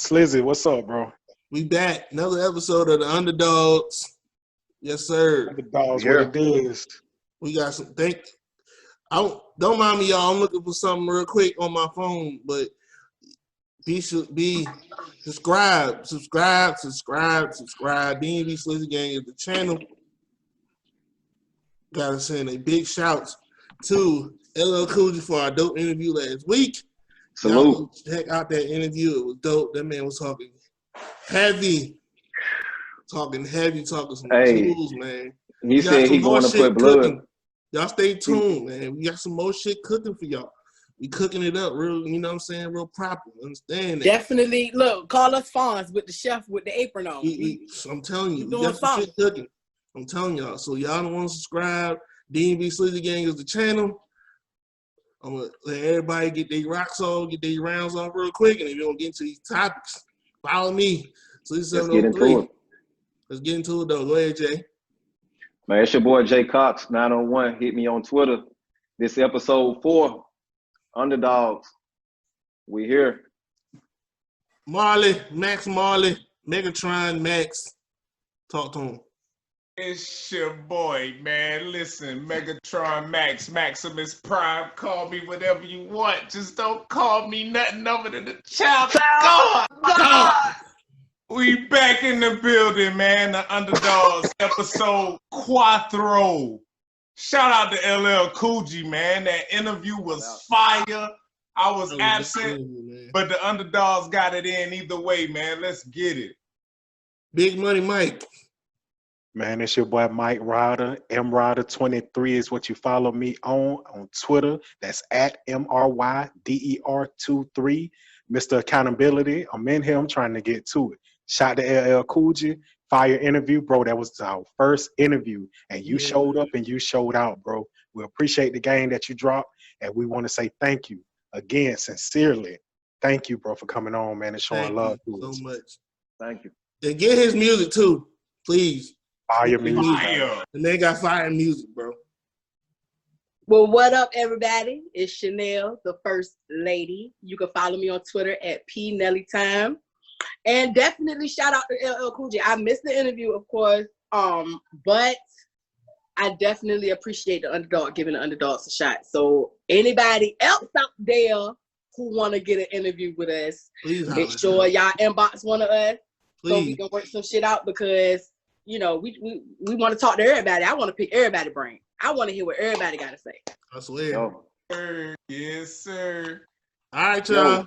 Slizzy, what's up, bro? We back. Another episode of the Underdogs. Yes, sir. Underdogs, what it is. We got some don't mind me, y'all. I'm looking for something real quick on my phone, but be subscribe. D&B Slizzy Gang is the channel. Gotta send a big shout to LL Cool J for our dope interview last week. Salute. Y'all check out that interview. It was dope. That man was talking heavy. Talking some tools, man. He said he going to put blood. Cooking. Y'all stay tuned, man. We got some more shit cooking for y'all. We cooking it up real, you know what I'm saying, real proper. Understand that? Definitely. Look, call us Fonz with the chef with the apron on. I'm telling you, we got some shit cooking. I'm telling y'all. So y'all don't want to subscribe. D&B Slizzy Gang is the channel. I'm going to let everybody get their rocks off, get their rounds off real quick, and if you don't get into these topics, follow me. Let's get into it. Let's get into it, though. Go ahead, Jay. Man, it's your boy, Jay Cox, 901. Hit me on Twitter. This episode 4, Underdogs. We here. Max Marley, Megatron Max. Talk to him. It's your boy, man. Listen, Megatron Max, Maximus Prime. Call me whatever you want. Just don't call me nothing other than the child of God. We back in the building, man. The Underdogs episode 4. Shout out to LL Cool J, man. That interview was fire. I was absent, but the Underdogs got it in either way, man. Let's get it. Big Money Mike. Man, it's your boy Mike Ryder. MRyder23 is what you follow me on Twitter. That's at MRYDER23. Mr. Accountability. I'm in here. I'm trying to get to it. Shout to LL Cool J. Fire interview, bro. That was our first interview, and you showed up and you showed out, bro. We appreciate the game that you dropped, and we want to say thank you again, sincerely. Thank you, bro, for coming on, man, and showing love to us. So much. Thank you. And get his music too, please. Fire music. And they got fire music, bro. Well, what up, everybody? It's Chanel, the first lady. You can follow me on Twitter at PNellyTime. And definitely shout out to LL Cool J. I missed the interview, of course, but I definitely appreciate the underdog giving the underdogs a shot. So anybody else out there who want to get an interview with us, make sure y'all inbox one of us so we can work some shit out because, you know, we want to talk to everybody. I want to pick everybody's brain. I want to hear what everybody got to say. I swear. Yes, sir. All right, y'all.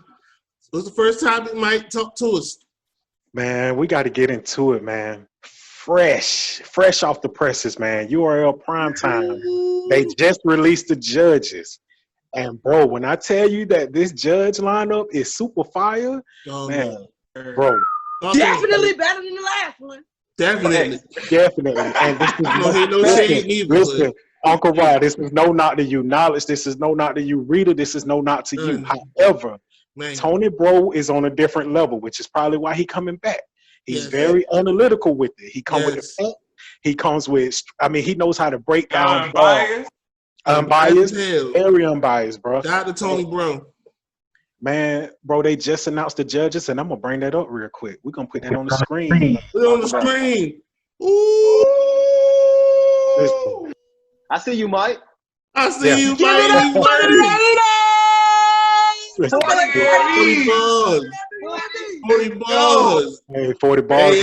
What's the first topic, Mike? Talk to us. Man, we got to get into it, man. Fresh off the presses, man. URL primetime. They just released the judges. And, bro, when I tell you that this judge lineup is super fire, man, bro. Definitely better than the last one. Definitely. And this is listen, Uncle Rod, this is no knock to you. Knowledge, this is no knock to you. Reader, this is no knock to you. However, Tony Bro is on a different level, which is probably why he coming back. He's very analytical with it. He comes with the fact. He comes with, I mean, he knows how to break down. Unbiased. Very unbiased, bro. Shout out to Tony Bro. Man, bro, they just announced the judges, and I'm going to bring that up real quick. We're going to put that on the screen. Put it on the screen. Ooh. I see you, Mike. I see you, Mike. 40 bars. Hey, 40 bars.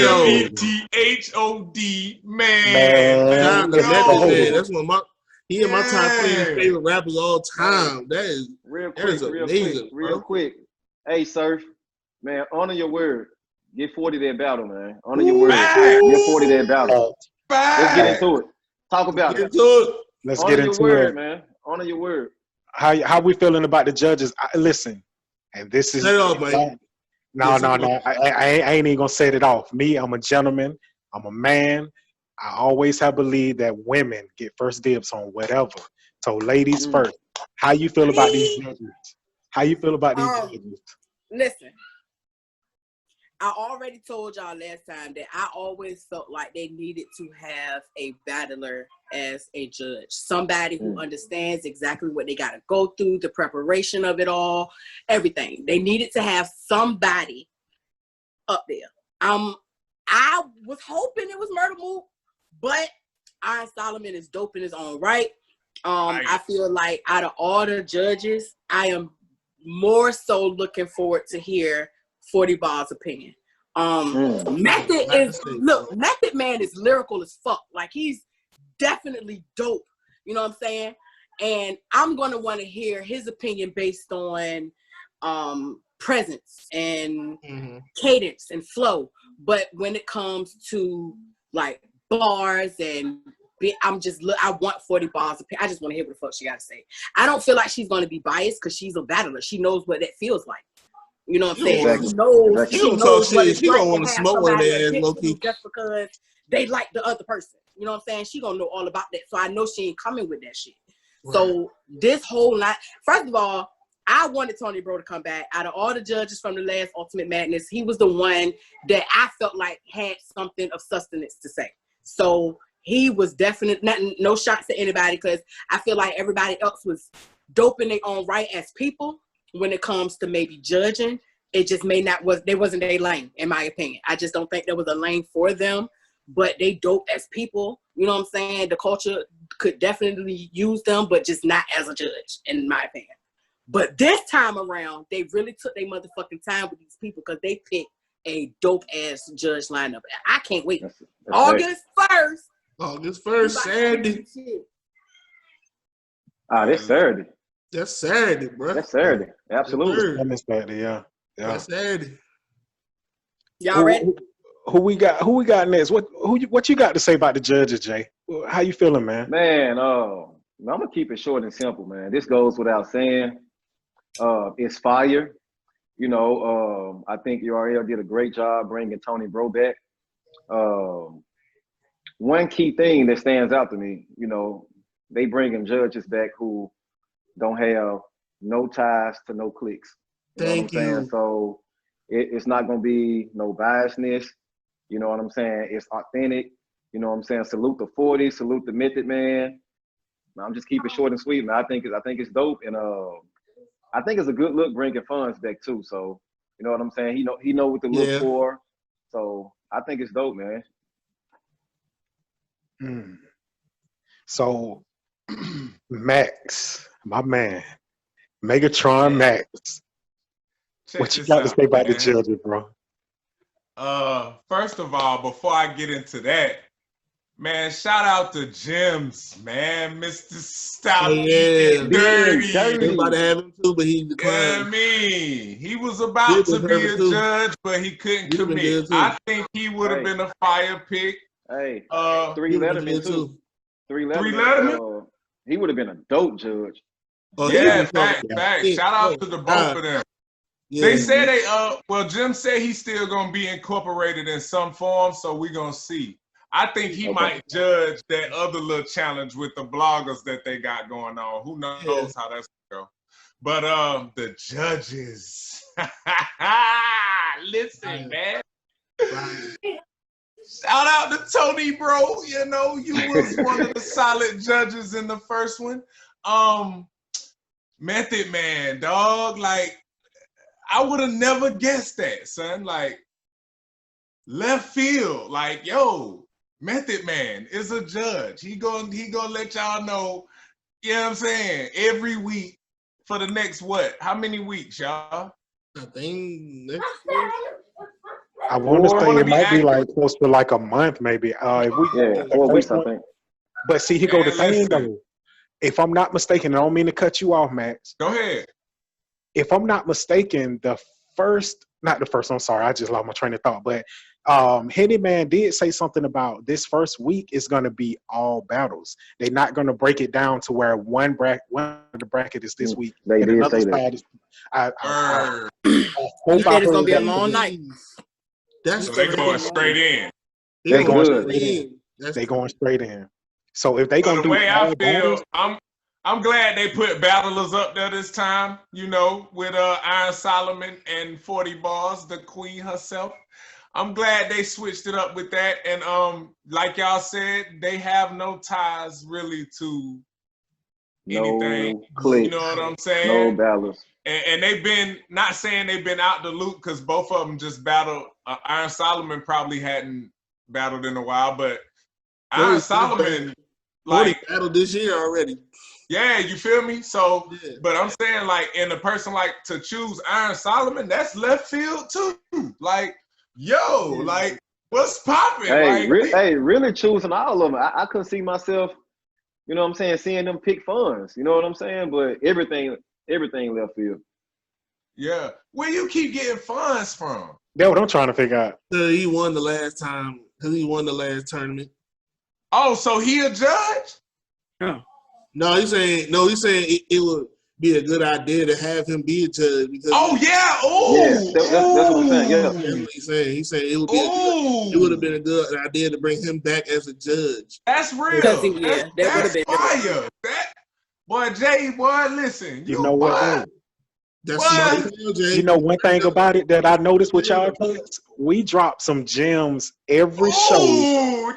ETHOD, man. That's one of he and my top 10 favorite rappers all time. That is real quick. Hey, Surf, man, honor your word. Get 40 that battle, man. Honor your word. Get 40 that battle. Let's get into it. Talk about it. Let's get into it, man. Honor your word. How we feeling about the judges? Listen, and this is No. I ain't even gonna set it off. Me, I'm a gentleman. I'm a man. I always have believed that women get first dibs on whatever. So, ladies first. How you feel about these judges? Listen, I already told y'all last time that I always felt like they needed to have a battler as a judge. Somebody who understands exactly what they got to go through, the preparation of it all, everything. They needed to have somebody up there. I was hoping it was Murder Mook, but Iron Solomon is dope in his own right. I feel like out of all the judges, I am more so looking forward to hear 40 Ball's opinion. Method Man is lyrical as fuck. Like, he's definitely dope. You know what I'm saying? And I'm gonna want to hear his opinion based on presence and cadence and flow. But when it comes to like bars and I want 40 Ball's opinion. I just want to hear what the fuck she got to say. I don't feel like she's going to be biased because she's a battler. She knows what that feels like. You know what I'm saying? Exactly. She knows. Exactly. She knows what it's she like don't to want to have smoke somebody her ass, against low key. you just because they like the other person. You know what I'm saying? She gonna know all about that. So I know she ain't coming with that shit. Right. So this whole night, first of all, I wanted Tony Bro to come back. Out of all the judges from the last Ultimate Madness, he was the one that I felt like had something of sustenance to say. So he was definitely no shots to anybody because I feel like everybody else was dope in their own right as people. When it comes to maybe judging, it just they wasn't their lane, in my opinion. I just don't think there was a lane for them, but they dope as people. You know what I'm saying? The culture could definitely use them, but just not as a judge, in my opinion. But this time around, they really took their motherfucking time with these people because they picked a dope ass judge lineup. I can't wait. That's August 1st. August 1st, Saturday. That's Saturday. That's Saturday, bro. That's Saturday. Absolutely. That's Saturday, yeah. That's Saturday. Y'all ready? Who we got next? What you got to say about the judges, Jay? How you feeling, man? Man, I'm gonna keep it short and simple, man. This goes without saying. It's fire. You know, I think URL did a great job bringing Tony Bro back. One key thing that stands out to me, you know, they bringing judges back who don't have no ties to no cliques. You know what I'm saying? So it's not gonna be no biasness. You know what I'm saying? It's authentic. You know what I'm saying? Salute the 40, salute the Method Man. I'm just keeping it short and sweet, man. I think it's dope, and I think it's a good look bringing funds back too. So you know what I'm saying? He know what to look for. So I think it's dope, man. So Max, my man, Megatron Max. What you got to say about the judges, bro? First of all, before I get into that, man, shout out to Jims, man, Mr. Stop Dirty. Everybody have him too, but he declined. He was about to be a judge, but he couldn't commit. I think he would have been a fire pick. Hey, 3 Letterman too. 3 Letterman. He would have been a dope judge. Fact. Shout out to the both of them. Yeah, they say Jim said he's still gonna be incorporated in some form, so we're gonna see. I think he might judge that other little challenge with the bloggers that they got going on. Who knows how that's gonna go? But the judges. Listen, man. Shout out to Tony Bro. You know, you was one of the solid judges in the first one. Method Man, dog, like I would have never guessed that, son. Like left field, like yo, Method Man is a judge. He gonna let y'all know, you know what I'm saying, every week for the next what? How many weeks, y'all? I think next I want to say it might be like close to like a month, maybe. 4 weeks, I think. But see, he go the thing though. If I'm not mistaken, I don't mean to cut you off, Max. Go ahead. If I'm not mistaken, I'm sorry, I just lost my train of thought. But Henny Man did say something about this first week is going to be all battles. They're not going to break it down to where one of the bracket is this week. They did say that. He said it's going to be a long night. So they going straight in. They going straight in. So if they gonna do way I feel, I'm glad they put battlers up there this time, you know, with Iron Solomon and 40 Bars, the queen herself. I'm glad they switched it up with that. And like y'all said, they have no ties really to anything. No clicks. You know what I'm saying? No battles. And they've been, not saying they've been out the loop because both of them just battled. Iron Solomon probably hadn't battled in a while, but Iron Solomon, like, battled this year already. Yeah, you feel me? So, yeah. But I'm saying, like, and a person like to choose Iron Solomon, that's left field too. Like, yo, like, what's popping? Hey, like, really choosing all of them. I couldn't see myself, you know what I'm saying, seeing them pick funds. You know what I'm saying? But everything left field. Yeah. Where you keep getting funds from? That's what I'm trying to figure out. He won the last time, because he won the last tournament. Oh, so he a judge? Yeah. No, he's saying it would be a good idea to have him be a judge. Because That's what I'm saying. Yeah. That's what he's saying. He's saying it would have been a good idea to bring him back as a judge. That's real. That would have been fire. Boy, Jay, boy, listen. You know what? That's smart, Jay. You know one thing about it that I noticed with y'all cats? We drop some gems every show.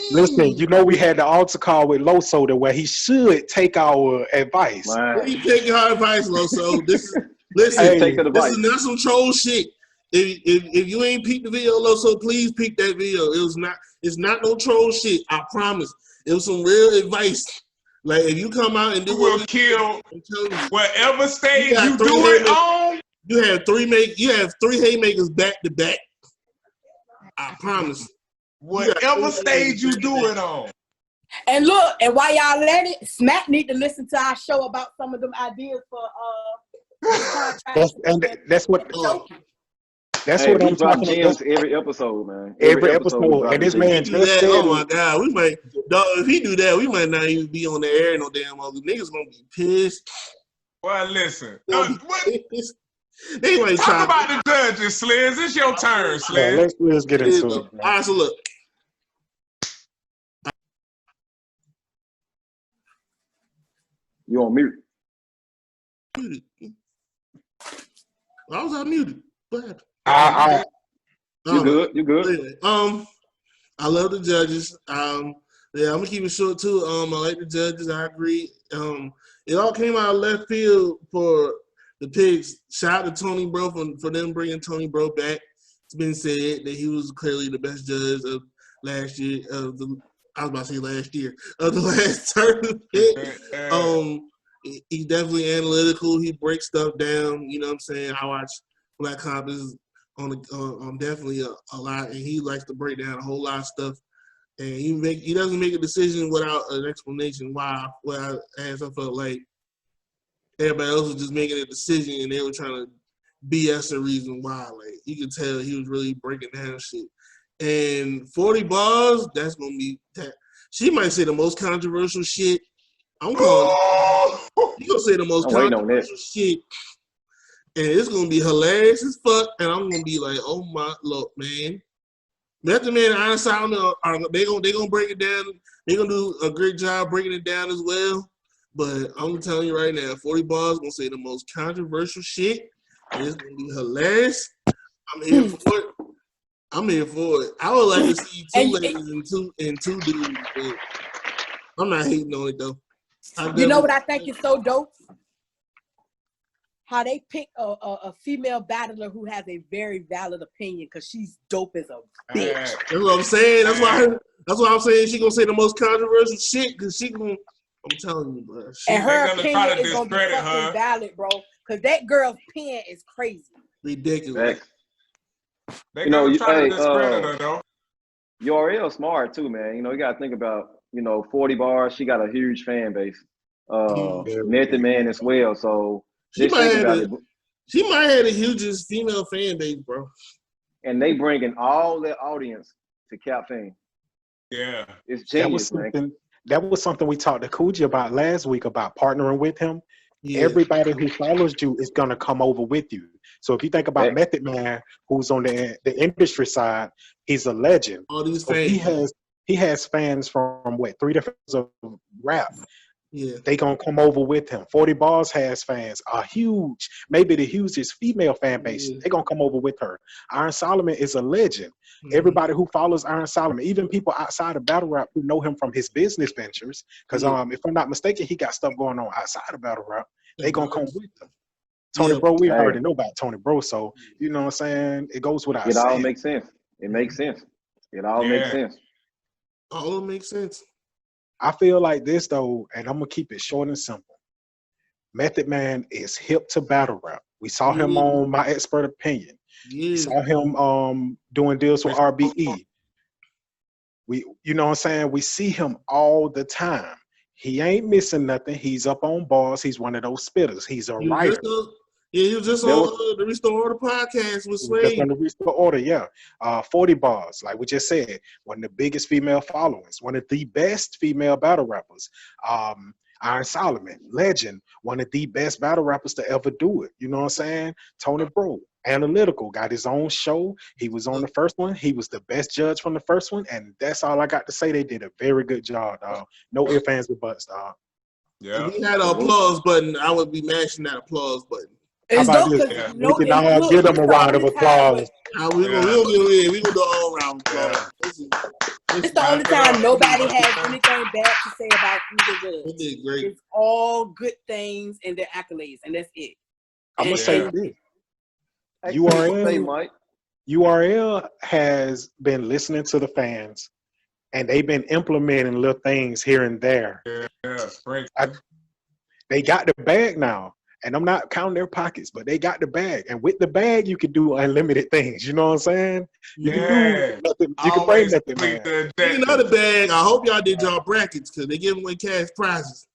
Listen, you know we had the altar call with Loso where he should take our advice. He taking our advice, Loso. Listen, take the advice. This is not some troll shit. If you ain't peeked the video, Loso, please peek that video. It's not no troll shit. I promise. It was some real advice. Like if you come out and do will kill whatever stage you do it on. You have three haymakers back to back. I promise. Whatever stage you do it on. And look, and while y'all let it, Smack need to listen to our show about some of them ideas for that's what I'm talking about. Every episode, man. Every episode. And this man just said, oh my God, we might, if he do that, we might not even be on the air no damn other. Niggas gonna be pissed. Well, listen. They might talk about the judges, Sliz. It's your turn, Sliz. Let's get into it. All right, so look. You on mute. I was unmuted. What happened? You good. Anyway, I love the judges. I'm gonna keep it short too. I like the judges. I agree. It all came out of left field for the picks. Shout out to Tony Bro for them bringing Tony Bro back. It's been said that he was clearly the best judge of last year of the last tournament. He's definitely analytical. He breaks stuff down. You know what I'm saying? I watch Black Compass on definitely a lot, and he likes to break down a whole lot of stuff. And he doesn't make a decision without an explanation why. As I felt like everybody else was just making a decision and they were trying to BS the reason why. Like you could tell he was really breaking down shit. And 40 bars, that's gonna be that. She might say the most controversial shit. I'm calling it. You gonna say the most controversial shit, and it's gonna be hilarious as fuck. And I'm gonna be like, oh my look, man. Method Man and Iron Solomon they gonna break it down. They're gonna do a great job breaking it down as well. But I'm telling you right now, 40 bars gonna say the most controversial shit. And it's gonna be hilarious. I'm here for it. I would like to see two ladies and two dudes. But I'm not hating on it though. You know what I think is so dope? How they pick a female battler who has a very valid opinion because she's dope as a bitch. That's what I'm saying. That's why I'm saying she gonna say the most controversial shit because she gonna. I'm telling you, bro. And her opinion is gonna be fucking valid, bro. Because that girl's pen is crazy. Ridiculous. They gonna try to discredit her though. URL smart too, man. You know, you gotta think about 40 bars. She got a huge fan base. Method Man as well. So she might have the hugest female fan base, bro. And they bringing all their audience to Cap Fame. Yeah, it's genius, man. That was something we talked to Coogee about last week about partnering with him. Yeah. Everybody who follows you is gonna come over with you. So if you think about Method Man, who's on the industry side, he's a legend. All these fans. He has fans from 3 different of rap. they gonna come over with him. 40 Balls has fans, a huge, maybe the hugest female fan base. They gonna come over with her. Iron Solomon is a legend. Everybody who follows Iron Solomon, even people outside of battle rap who know him from his business ventures, because if I'm not mistaken, he got stuff going on outside of battle rap. They gonna come with him. Tony Bro, we already know about Tony Bro, so you know what I'm saying. It goes without saying. It all makes sense. It makes sense. It all makes sense. All makes sense. I feel like this though, and I'm gonna keep it short and simple. Method Man is hip to battle rap. We saw him on My Expert Opinion. We saw him doing deals with RBE. You know what I'm saying? We see him all the time. He ain't missing nothing. He's up on bars. He's one of those spitters. He's a writer. He was just on the Restore Order podcast with Sway. Just on the Restore Order, 40 Bars, like we just said, one of the biggest female followings, one of the best female battle rappers. Iron Solomon, legend, one of the best battle rappers to ever do it. You know what I'm saying? Tony Bro, analytical, got his own show. He was on the first one. He was the best judge from the first one, and that's all I got to say. They did a very good job, dog. No ifs, ands, or buts, dog. Yeah. If we had an applause button, I would be mashing that applause button. How about this? We can all give them a round of applause. We're going to do all round applause. It's the only time nobody has anything bad to say about either judge. They did great. It's all good things and their accolades, and that's it. I'm going to say this. URL has been listening to the fans, and they've been implementing little things here and there. They got the bag now. And I'm not counting their pockets, but they got the bag. And with the bag, you can do unlimited things. You know what I'm saying? You can do nothing. You can bring nothing, man. Speaking of the bag, I hope y'all did y'all brackets because they give away cash prizes.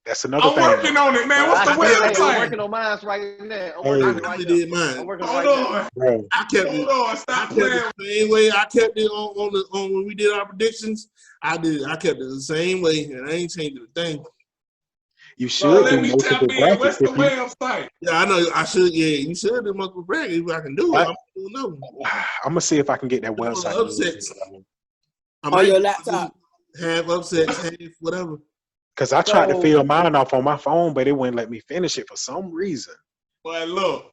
That's another thing. I'm working on it, man. What's the website? I'm working on mine right now. I'm working right now. Bro. I kept it the same way. I kept it on when we did our predictions. I kept it the same way, and I ain't changed a thing. You should do multiple brackets. What's the website? Yeah, I know. I should. Yeah, you should do multiple brackets. If I can do it, I'm gonna see if I can get that website. Upsets. On your laptop. Have upsets, have whatever. Because I tried to fill mine off on my phone, but it wouldn't let me finish it for some reason. Well, look,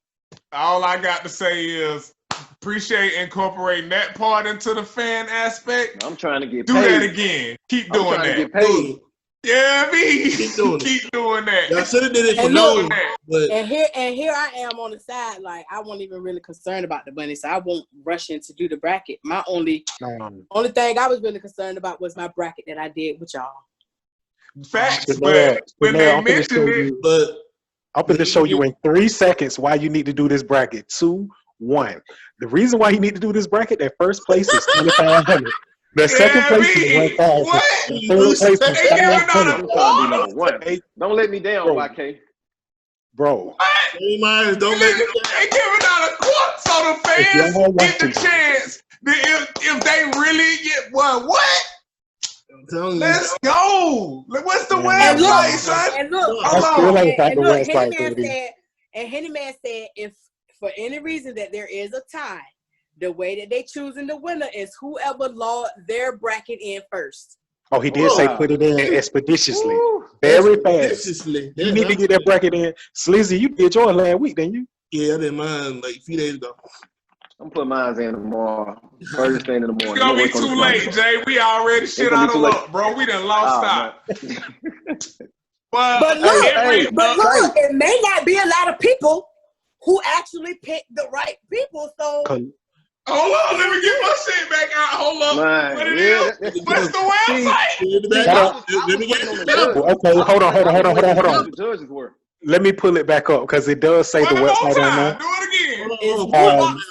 all I got to say is appreciate incorporating that part into the fan aspect. I'm trying to get paid. Do that again. Keep doing that. Get paid. Yeah, keep doing that. I should have did it for and here I am on the side, like I wasn't even really concerned about the money, so I won't rush in to do the bracket. My only thing I was really concerned about was my bracket that I did with y'all. Facts, but when they mentioned it, but I'm going to show you in 3 seconds why you need to do this bracket. 2, 1. The reason why you need to do this bracket, that first place is 2,500. The second place is 1,000. The third place is 500. Don't let me down, YK. Bro. Don't let me down. They giving out a quart so the fans get the chance. If they really get what? Let's go. What's the website, son? And look, Henny Man said, if for any reason that there is a tie, the way that they choosing the winner is whoever logged their bracket in first. Oh, he did say put it in expeditiously. Very fast. You need to get that bracket in. Slizzy, you did yours last week, didn't you? Yeah, I did mine like a few days ago. I'm putting mine in tomorrow. First thing in the morning. It's gonna be too late, Jay. We already shit out of luck, bro. We done lost out. But look, it may not be a lot of people who actually picked the right people. So hold on, let me get my shit back out. Hold up. What it is? What's the website? Let me get it. Okay, hold on. The judges were. Let me pull it back up because it does say the website on there. Do it again.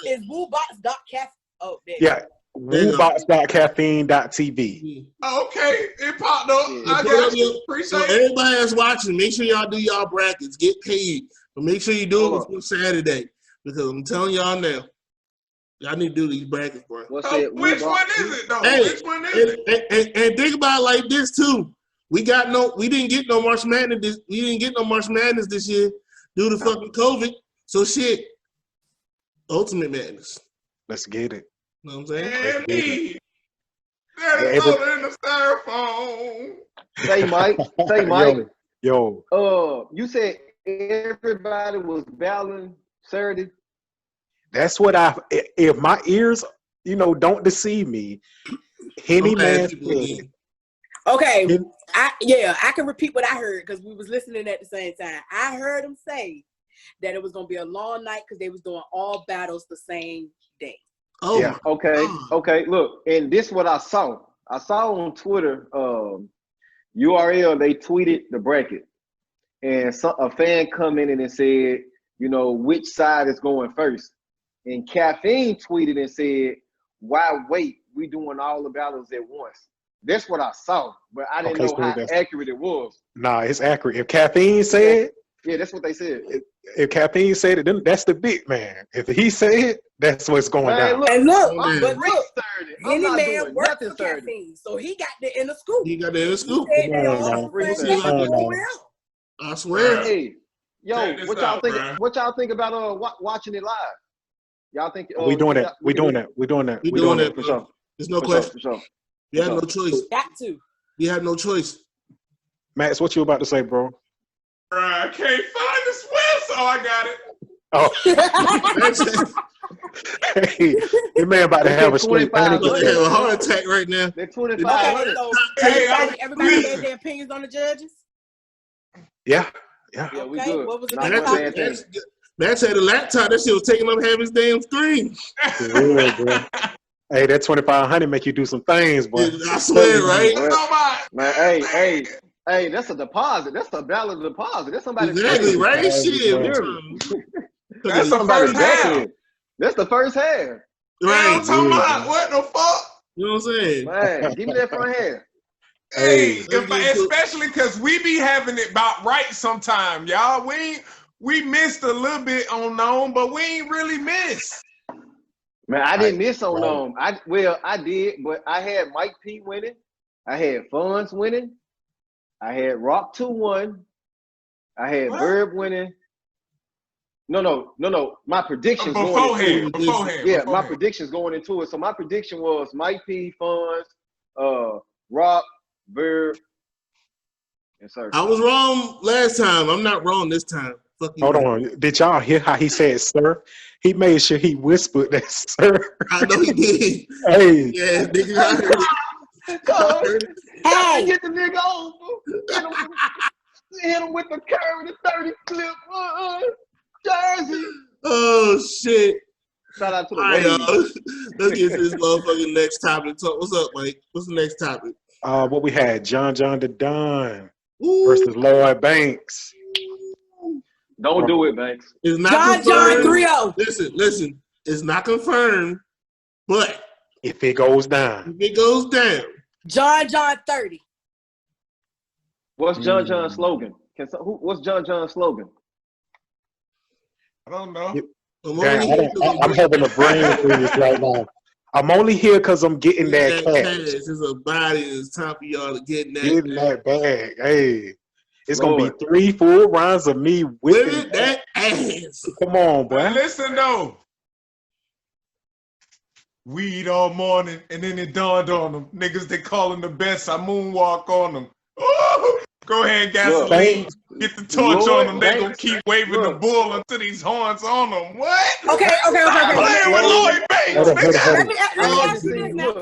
Is WooBox.cafe? Oh, there. Yeah, WooBox.caffeine.tv. Okay, it popped up. I got you. Appreciate it. Everybody that's watching, make sure y'all do y'all brackets. Get paid. But make sure you do it before Saturday. Because I'm telling y'all now, y'all need to do these brackets, bro. Which one is it, though? Which one is it? And think about it like this, too. We didn't get no March Madness. We didn't get no March Madness this year due to fucking COVID. So shit, Ultimate Madness. Let's get it. You know what I'm saying? And me. That is in the styrofoam. Say Mike. Yo. You said everybody was battling Saturday. That's what if my ears, don't deceive me. Henny Man said. Okay. I can repeat what I heard because we was listening at the same time. I heard him say that it was gonna be a long night because they was doing all battles the same day. Oh, yeah. Okay. Look, and this is what I saw. I saw on Twitter, URL, they tweeted the bracket, and a fan commented and said, which side is going first. And Caffeine tweeted and said, "Why wait? We doing all the battles at once." That's what I saw, but I didn't know how accurate it was. Nah, it's accurate. If Caffeine said, yeah, that's what they said. If Caffeine said it, then that's the big man. If he said it, that's what's going down. Henny Man worked for Caffeine, so he got the inner scoop. I swear. Hey, yo, what y'all think about watching it live? Y'all think we doing that? We doing that for sure. There's no question. For sure. You had no choice. Got to. You had no choice. Max, what you about to say, bro? I can't find the sweat, so I got it. Oh. Hey, your man about to have a straight panic. Have a heart attack right now. They're 25. Okay, so everybody gave their opinions on the judges? Yeah, okay. We good. What was the Max had a laptop. That shit was taking up half his damn screen. Yeah, hey, that 2,500 make you do some things, boy. I swear, right? Man, hey, that's a deposit. That's a valid deposit. That's somebody. Exactly, right? Shit. That's the first half. That's the first half. Right. I'm talking about what the fuck? You know what I'm saying? Man, give me that front half. Hey, especially because we be having it about right sometime, y'all. We missed a little bit on Gnome, but we ain't really missed. Man, I didn't miss on Gnome. I did, but I had Mike P winning. I had Funds winning. I had Rock 2-1. I had Verb winning. No. My predictions beforehand. My predictions going into it. So my prediction was Mike P, Funds, Rock, Verb, and Sir. I was wrong last time. I'm not wrong this time. Hold on. Did y'all hear how he said sir? He made sure he whispered that sir. I know he did. Hey. Yeah, nigga, I heard it. Hey, get the nigga on. Hit him with the curve, the 30 clip. Jersey. Oh, shit. Shout out to the Let's get to this motherfucking next topic. What's up, Mike? What's the next topic? What we had, John the Don versus Lloyd Banks. Don't do it, Banks. It's not John 3-0. Listen. It's not confirmed, but if it goes down. John 30. What's John's slogan? What's John's slogan? I don't know. I'm having a brain freeze right now. I'm only here because I'm getting that cash. It's a body. It's time for y'all to get that bag. Hey. It's going to be 3 full rounds of me whipping that ass. Come on, boy. Listen, though. Weed all morning, and then it dawned on them. Niggas, they calling the best. I moonwalk on them. Ooh, go ahead, gasoline. Get the torch on them. They going to keep waving the bull until these horns on them. What? Okay. Playing with Lloyd Banks. Let me ask you this now.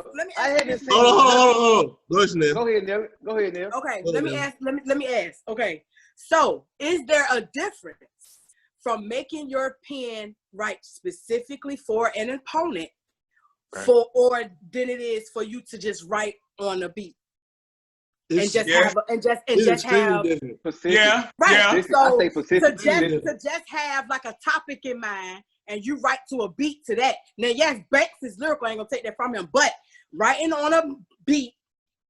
Hold on. Go ahead, Neil. Okay, let me ask. Okay, so is there a difference from making your pen write specifically for an opponent or than it is for you to just write on a beat? And just have right. So to just have like a topic in mind and you write to a beat to that. Now, yes, Banks is lyrical. I ain't gonna take that from him, but writing on a beat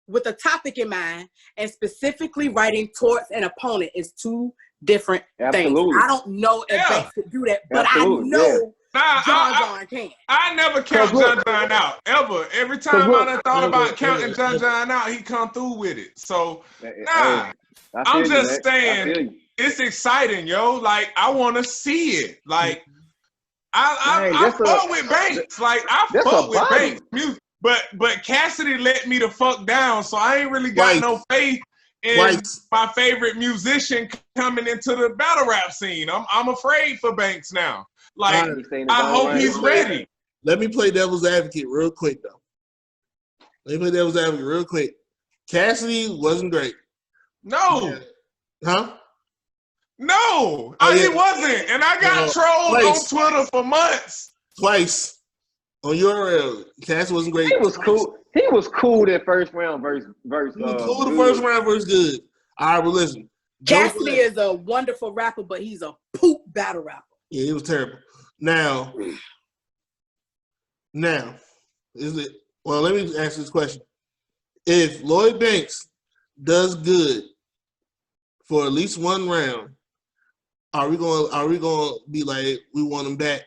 with a topic in mind and specifically writing towards an opponent is two different things. I don't know if Banks could do that, but I know. John can. I never count John out ever. Every time I done thought about counting John out, he come through with it. So I'm just saying it's exciting, yo. Like I want to see it. Like I fuck with Banks. Like I fuck with Banks music. But Cassidy let me the fuck down, so I ain't really got no faith and my favorite musician coming into the battle rap scene. I'm afraid for Banks now. Like, I hope he's ready. Let me play devil's advocate real quick, though. Cassidy wasn't great. No. Huh? No, it wasn't. And I got trolled on Twitter for months. Twice. On URL, Cassidy wasn't great. He was cool. He was cool that first round verse. He was cool the first round verse good. All right, well, listen. Cassidy is a wonderful rapper, but he's a poop battle rapper. Yeah, he was terrible. Now, is it? Well, let me ask this question: if Lloyd Banks does good for at least one round, are we gonna be like, we want him back?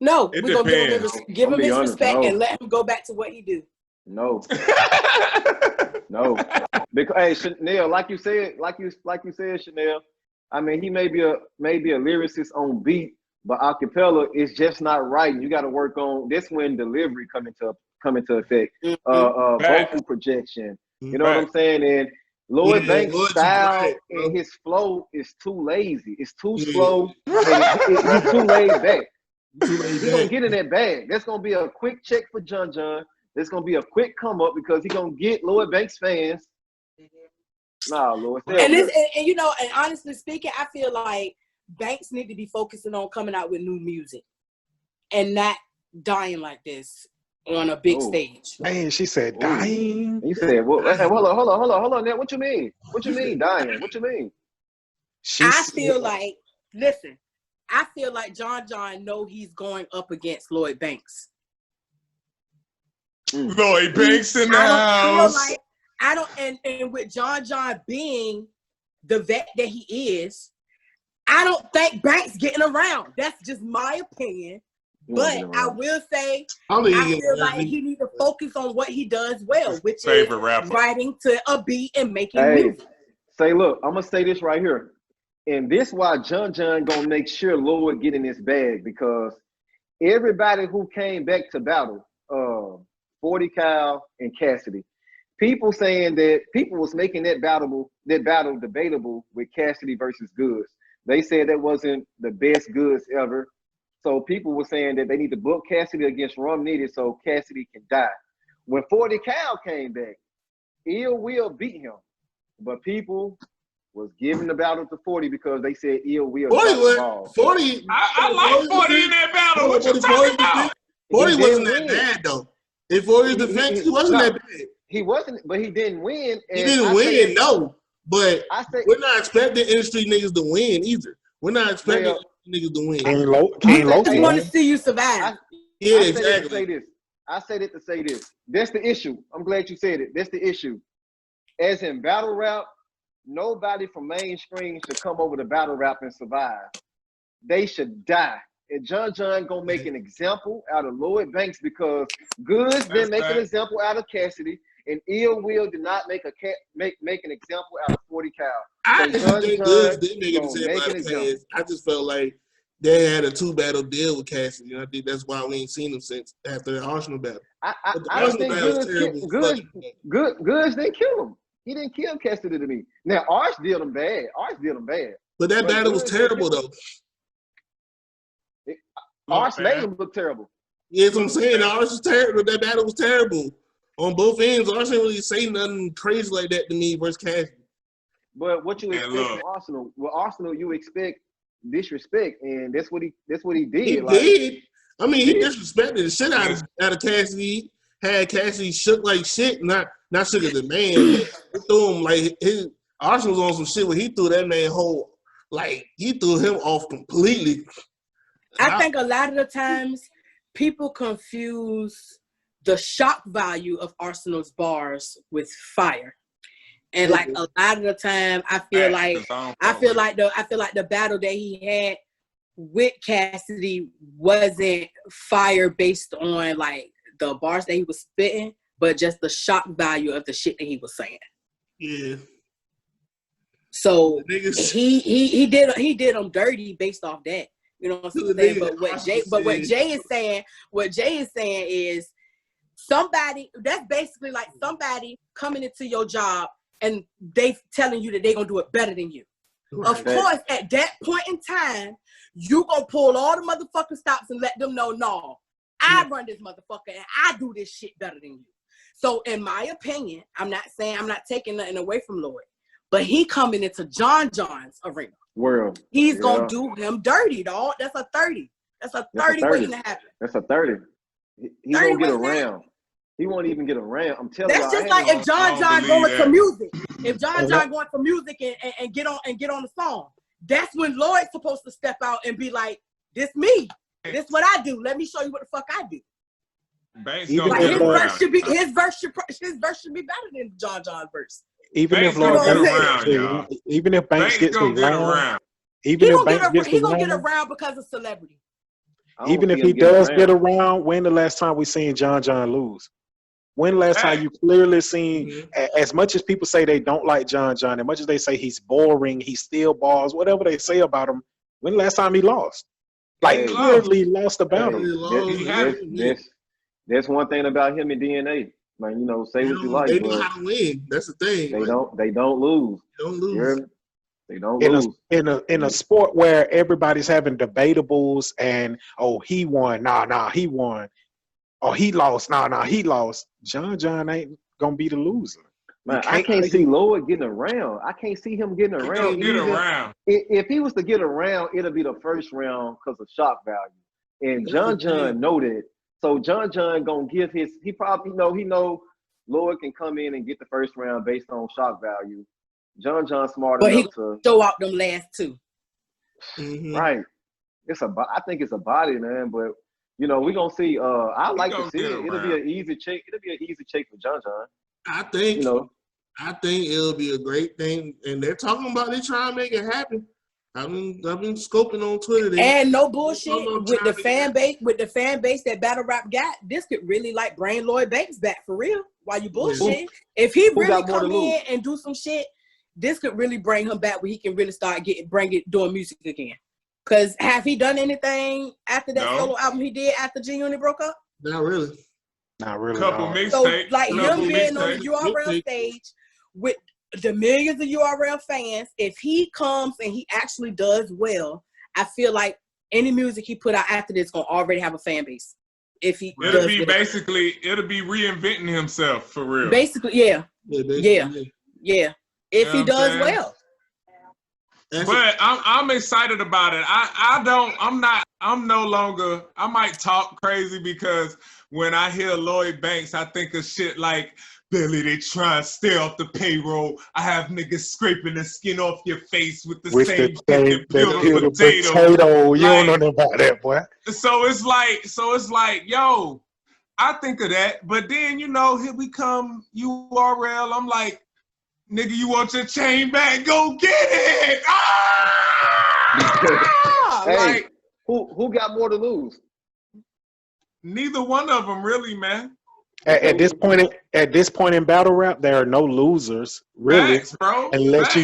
No, we're gonna give him his respect and let him go back to what he do. No. No. Because hey, Chanel, like you said, Chanel, I mean, he may be a lyricist on beat, but acapella is just not right. You got to work on this when delivery come into effect. Vocal projection. You know what I'm saying? And Lloyd Banks' style and his flow is too lazy. It's too slow. And he's too laid back. He's gonna get in that bag. That's gonna be a quick check for John. There's gonna be a quick come up because he's gonna get Lloyd Banks fans. Nah, Lord. And you know, and honestly speaking, I feel like Banks need to be focusing on coming out with new music and not dying like this on a big stage. Man, she said dying. You said, well, hold on. Now, what you mean? What you mean dying? What you mean? I feel like John know he's going up against Lloyd Banks. Lloyd Banks in the house. And with John being the vet that he is, I don't think Banks getting around. That's just my opinion. But I will say, I feel like he needs to focus on what he does well, which is writing to a beat and making music. Say, look, I'm gonna say this right here. And this why John gonna make sure Lloyd get in this bag, because everybody who came back to battle, 40 Cal and Cassidy, people saying that people was making that battle debatable with Cassidy versus Goods. They said that wasn't the best Goods ever. So people were saying that they need to book Cassidy against Rum Nitty so Cassidy can die. When 40 Cal came back, Ill Will beat him, but people was giving the battle to 40 because they said Ill Will. 40. I like 40 in that battle. What you talking about? 40 wasn't that bad though. In 40's defense, he wasn't that bad. He wasn't, but he didn't win. And he didn't win, no. But we're not expecting industry niggas to win either. We're not expecting niggas to win. I want to see you survive. Exactly. I said it to say this. That's the issue. I'm glad you said it. That's the issue. As in battle rap, nobody from mainstream should come over to battle rap and survive. They should die. And John gonna make an example out of Lloyd Banks because Goods didn't make an example out of Cassidy, and Ill Will did not make an example out of 40 Cal. I think Goods did make an example out of Cassidy. I just felt like they had a 2-battle deal with Cassidy, and I think that's why we ain't seen them since after the Arsenal battle. I think Goods didn't kill him. He didn't kill Cassidy to me. Now Arch did him bad. But that battle was terrible though. Arch made him look terrible. Yeah, that's what I'm saying. Arch was terrible. That battle was terrible on both ends. Arch didn't really say nothing crazy like that to me versus Cassidy. But what you expect from Arsenal? Well, Arsenal, you expect disrespect, and that's what he did. He did. I mean, he disrespected the shit out of Cassidy. Had Cassidy shook like shit, not shook as a man. He threw him like his Arsenal was on some shit where he threw that man he threw him off completely. I think a lot of the times people confuse the shock value of Arsenal's bars with fire. And like a lot of the time I feel like the battle that he had with Cassidy wasn't fire based on like the bars that he was spitting, but just the shock value of the shit that he was saying. Yeah. So he did him dirty based off that. You know what I'm saying? But what Jay is saying is somebody that's basically like somebody coming into your job and they telling you that they're gonna do it better than you. Right. Of course, at that point in time, you gonna pull all the motherfucking stops and let them know, no, I run this motherfucker and I do this shit better than you. So in my opinion, I'm not taking nothing away from Lloyd, but he coming into John John's arena. World. He's gonna do him dirty, dog. That's a 30. That's a 30 waiting to happen. That's a 30. He won't get around. He won't even get around. I'm telling you. That's just like if John going to music. If John going for music and get on the song, that's when Lloyd's supposed to step out and be like, "This me. This what I do. Let me show you what the fuck I do." Banks like his verse should be better than John John's verse. Even if Banks gets around, he gonna get around because of celebrity. Even if he does get around, when the last time we seen John lose? When the last time you clearly seen, as much as people say they don't like John, as much as they say he's boring, he still balls, whatever they say about him, when the last time he lost? Like, clearly lost the battle. That's one thing about him and DNA. Like, you know, say what you like. They know how to win. That's the thing. They don't lose. They don't lose. In a sport where everybody's having debatables and he won, he won, or he lost, he lost. John ain't gonna be the loser. Man, I can't see Lloyd getting around. I can't see him getting around. If he was to get around, it'll be the first round because of shock value. And John know that. So John gonna give he probably know Lloyd can come in and get the first round based on shock value. John smart enough to show out them last two. Right. I think it's a body, man. But you know, we're gonna see. I like to see it. It'll be an easy check. It'll be an easy check for John. I think it'll be a great thing. And they're talking about they trying to make it happen. I've been scoping on Twitter. And no bullshit with the fan base that battle rap got. This could really like bring Lloyd Banks back for real. While you bullshit, if he really come in and do some shit, this could really bring him back where he can really start doing music again. Cause have he done anything after that solo album he did after G Unit broke up? Not really. Couple mixtapes. So like him being on the URL stage with the millions of URL fans, if he comes and he actually does well, I feel like any music he put out after this gonna already have a fan base. If he it'll be reinventing himself for real. Basically, yeah. If he does well. But I'm excited about it. I'm no longer, I might talk crazy because when I hear Lloyd Banks, I think of shit like, Billy, they try to stay off the payroll. I have niggas scraping the skin off your face with the same shit that peeled a potato. You don't know nothing about that, boy. So it's like, yo, I think of that. But then, you know, here we come URL. I'm like, nigga, you want your chain back? Go get it! Hey, who got more to lose? Neither one of them, really, man. At this point in battle rap, there are no losers, really. Facts, bro. Unless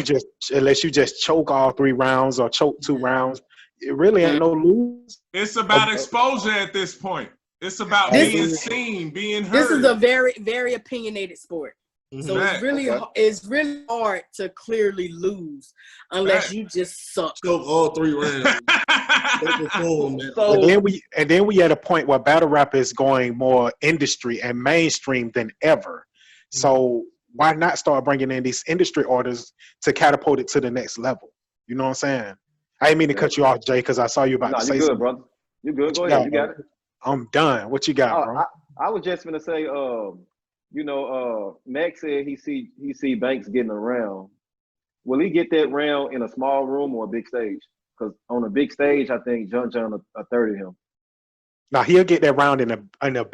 you just choke all 3 rounds or choke 2 rounds, it really ain't no lose. It's about exposure at this point. It's about being seen, being heard. This is a very, very opinionated sport. So it's really hard to clearly lose unless you just suck. Choke all 3 rounds. and then we at a point where battle rap is going more industry and mainstream than ever. So why not start bringing in these industry orders to catapult it to the next level? You know what I'm saying? I didn't mean to cut you off, Jay, because I saw you about to say something. Brother. You good? Go ahead. You got it. I'm done. What you got, bro? I was just gonna say, Max said he see Banks getting around. Will he get that round in a small room or a big stage? Because on a big stage, I think John a 30 him. Now he'll get that round in the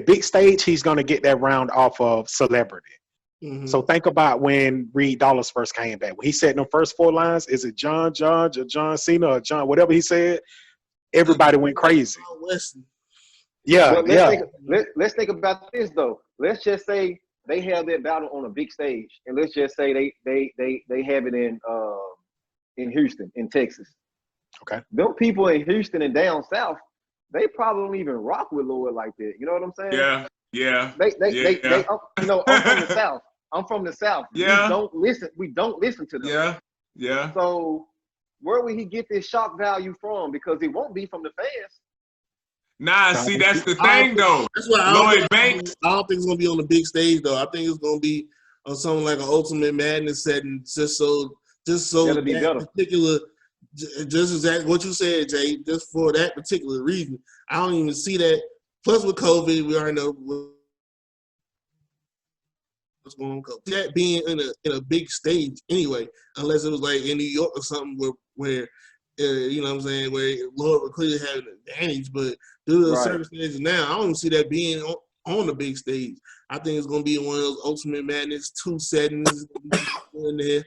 big stage. He's gonna get that round off of celebrity. So think about when Reed Dollars first came back. When he said in the first 4 lines, is it John or John Cena or John whatever he said? Everybody went crazy. Yeah, Let's think about this though. Let's just say they have that battle on a big stage, and let's just say they have it in Houston, in Texas. Okay. Them people in Houston and down south, they probably don't even rock with Lloyd like that. You know what I'm saying? Yeah. They I'm from the south. I'm from the South. Yeah. We don't listen to them. Yeah. Yeah. So where will he get this shock value from? Because it won't be from the fans. Nah, see, that's the thing, though. That's why Lloyd Banks. I don't think it's gonna be on the big stage, though. I think it's gonna be on something like an Ultimate Madness setting, just so That'll be better. Particular, just exactly what you said, Jay. Just for that particular reason, I don't even see that. Plus, with COVID, we already know what's going on. That being in a big stage anyway, unless it was like in New York or something where you know what I'm saying, where Lord would clearly have an advantage, but due to the circumstances now, I don't even see that being on the big stage. I think it's gonna be one of those Ultimate Madness 2 settings in there.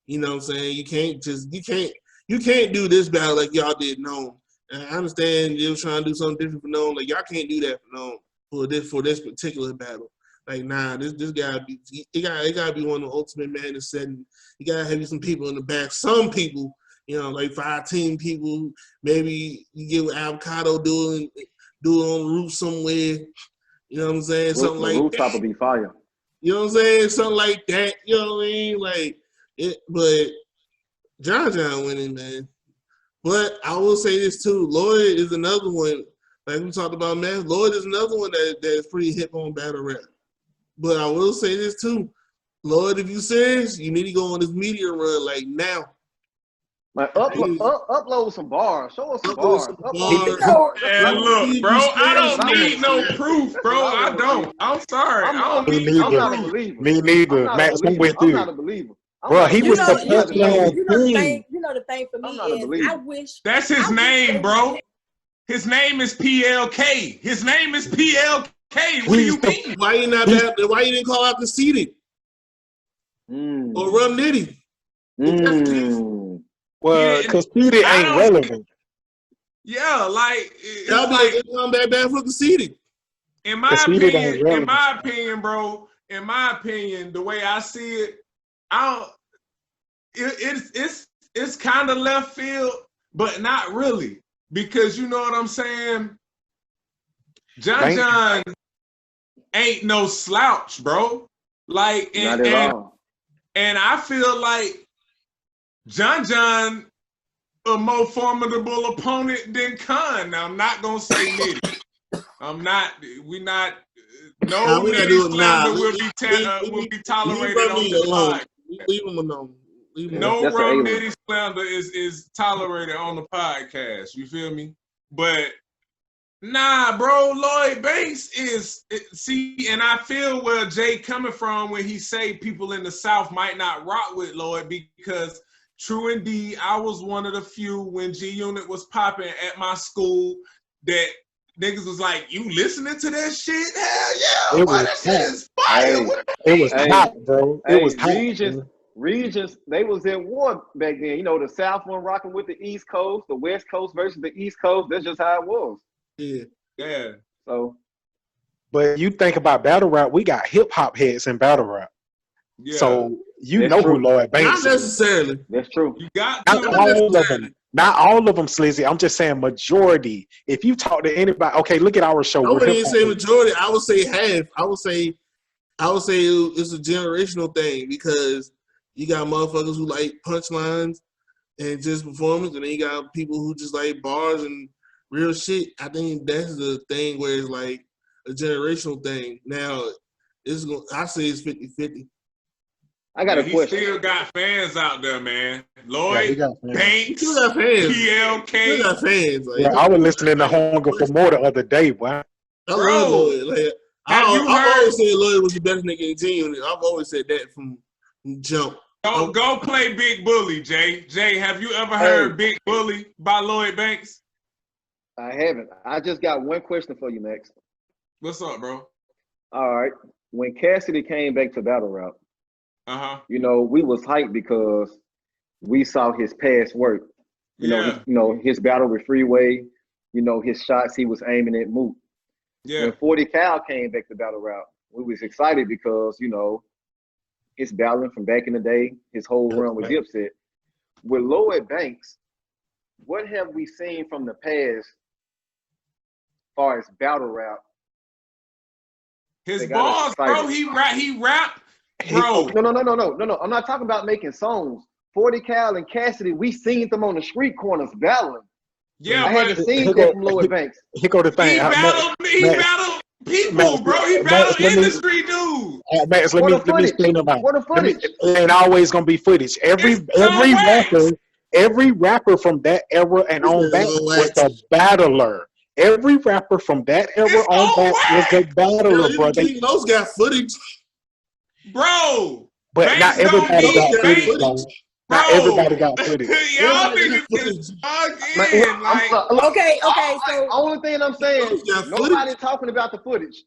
You know what I'm saying? You can't do this battle like y'all did Known. And I understand they were trying to do something different for Known. Like y'all can't do that for Known for this particular battle. Like nah, this gotta be it gotta be one of the Ultimate Madness settings. You gotta have some people in the back. Some people. You know, like 5-10 people. Maybe you get with Avocado doing on the roof somewhere. You know what I'm saying? Something like that. The rooftop will be fire. You know what I'm saying? Something like that. You know what I mean? Like it. But John winning, man. But I will say this too. Lloyd is another one. Like we talked about, man. Lloyd is another one that's pretty hip on battle rap. But I will say this too. Lloyd, if you serious, you need to go on this media run like now. Like upload some bars. Show us some bars. And look, bro, I don't need no proof, bro. I don't. I'm sorry. I don't need no proof. Me neither. Max, I'm with you. I'm not a believer. Bro, he was the thing for me is I wish that's his name, bro. His name is PLK. His name is PLK. What do you mean? Why you didn't call out the seated? Or Rum Nitty? Well, because seated ain't relevant. Yeah, like that'll be like it's not that bad for conceded. In my opinion, bro. In my opinion, the way I see it, it's kind of left field, but not really, because you know what I'm saying. John ain't no slouch, bro. Like not at all. And I feel like John a more formidable opponent than Khan. Now, I'm not gonna say Nitty. No Nitty slander will be tolerated on the pod. Leave him alone. No Rum Nitty slander is tolerated on the podcast. You feel me? But nah, bro, Lloyd Banks and I feel where Jay coming from when he say people in the South might not rock with Lloyd, because true indeed, I was one of the few when G-Unit was popping at my school that niggas was like, you listening to that shit? Hell yeah. That shit is fire. It was hot, bro. It was hot. Regions, they was in war back then. You know, the South one rocking with the East Coast, the West Coast versus the East Coast. That's just how it was. Yeah. So. But you think about battle rap, we got hip-hop heads in battle rap. Yeah. So you know who Lloyd Banks is. Not necessarily. That's true. You got not all of them, Slizzy. I'm just saying majority. If you talk to anybody, okay, look at our show. I wouldn't even say majority. I would say half. I would say it's a generational thing, because you got motherfuckers who like punchlines and just performance, and then you got people who just like bars and real shit. I think that's the thing where it's like a generational thing. Now, I say it's 50-50. I got a question. He still got fans out there, man. Lloyd Banks, got fans. PLK. He got fans. Like, yeah, I was listening to Hunger for More the other day, boy. I love Lloyd. Like, I've always said Lloyd was the best nigga in G-Unit. I've always said that from jump. Go play Big Bully, Jay. Jay, have you ever heard Big Bully by Lloyd Banks? I haven't. I just got one question for you, Max. What's up, bro? All right. When Cassidy came back to battle rap, you know, we was hyped because we saw his past work. You know, his battle with Freeway, you know, his shots he was aiming at Moot. Yeah. When 40 Cal came back to battle rap, we was excited because, you know, his battling from back in the day, his whole run with Dipset. With Lloyd Banks, what have we seen from the past as far as battle rap? His bars, bro, he rap Bro. No. I'm not talking about making songs. 40 Cal and Cassidy, we seen them on the street corners battling. Yeah, I haven't seen that from Lloyd Banks. Here go the thing. He battled people, bro. He battled industry dudes. Max, let me explain about. What the footage? It ain't always gonna be footage. Every rapper from that era and on back was a battler. Every rapper from that era on back was a battler, bro. Those got footage, bro. But Banks not everybody got footage. Bro. Not everybody got footage. Y'all niggas just again. Like, okay. So only thing I'm saying, nobody talking about the footage.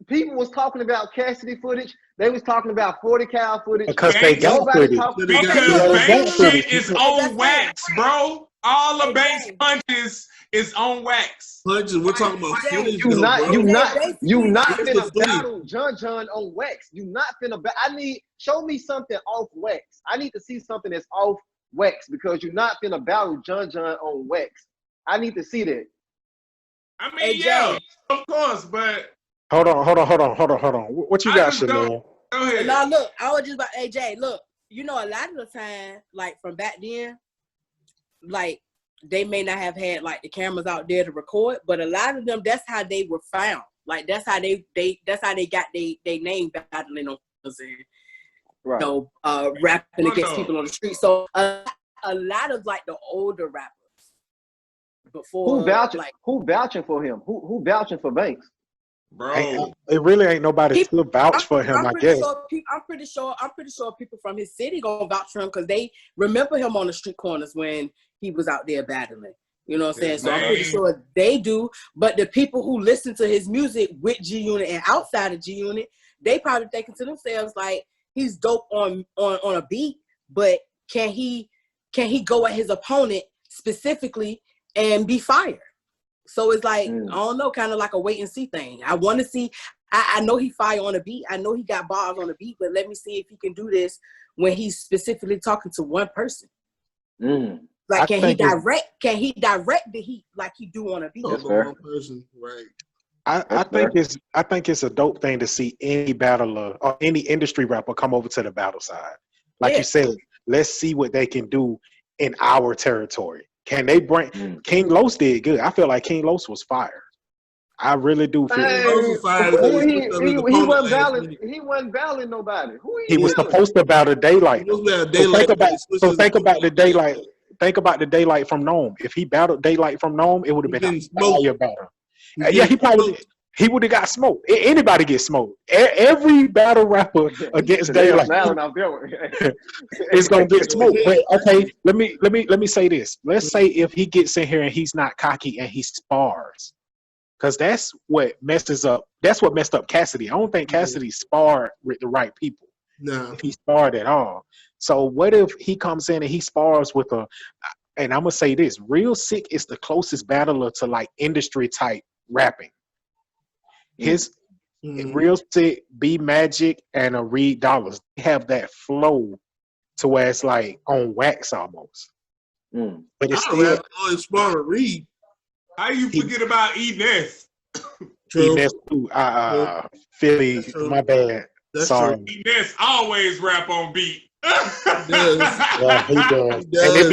People was talking about Cassidy footage. They was talking about 40 Cal footage. Because they got footage. Because Banks shit is on wax, bro. All the Banks punches is on wax. Punches. We're talking about footage. You not finna battle John on wax. You not finna battle. Show me something off wax. I need to see something that's off wax because you're not finna battle John on wax. I need to see that. I mean, yeah, of course, but hold on. What you got, Chanel? Go ahead. Now look, I was just about AJ. Look, you know, a lot of the time, like from back then, like they may not have had like the cameras out there to record, but a lot of them, that's how they were found. Like that's how they got they name battling on right. You know, rapping against people on the street. So a lot of like the older rappers before who vouching for him? Who vouching for Banks? Bro, it really ain't nobody to vouch for him. I guess. I'm pretty sure people from his city gonna vouch for him because they remember him on the street corners when he was out there battling. You know what I'm saying? So I'm pretty sure they do. But the people who listen to his music with G Unit and outside of G Unit, they probably thinking to themselves like, he's dope on a beat, but can he go at his opponent specifically and be fired? So it's like, I don't know, kind of like a wait and see thing. I want to see, I know he fire on a beat. I know he got bars on a beat, but let me see if he can do this when he's specifically talking to one person. Like, can he direct the heat like he do on a beat? That's fair. One person, right. I think it's a dope thing to see any battler or any industry rapper come over to the battle side. Like you said, let's see what they can do in our territory. Can they bring King Los did good. I feel like King Los was fired. I really do feel he wasn't battling nobody. He was supposed to battle Daylight. So think about the Daylight. Think about the Daylight from Nome. If he battled Daylight from Nome, it would have been a fire battle. He would have got smoked. Anybody gets smoked. Every battle rapper against Daylight is gonna get smoked. But okay, let me say this. Let's say if he gets in here and he's not cocky and he spars, because that's what messes up. That's what messed up Cassidy. I don't think Cassidy sparred with the right people. No, if he sparred at all. So what if he comes in and he spars with and I'm gonna say this: Real Sick is the closest battler to like industry type rapping. His Real Sick, B Magic, and a Reed Dollars have that flow to where it's like on wax almost. But it's still Reed. How you forget about E-Ness? E-Ness too. Philly, my bad. That's sorry. True. E-Ness always rap on beat. Yeah, he does. And it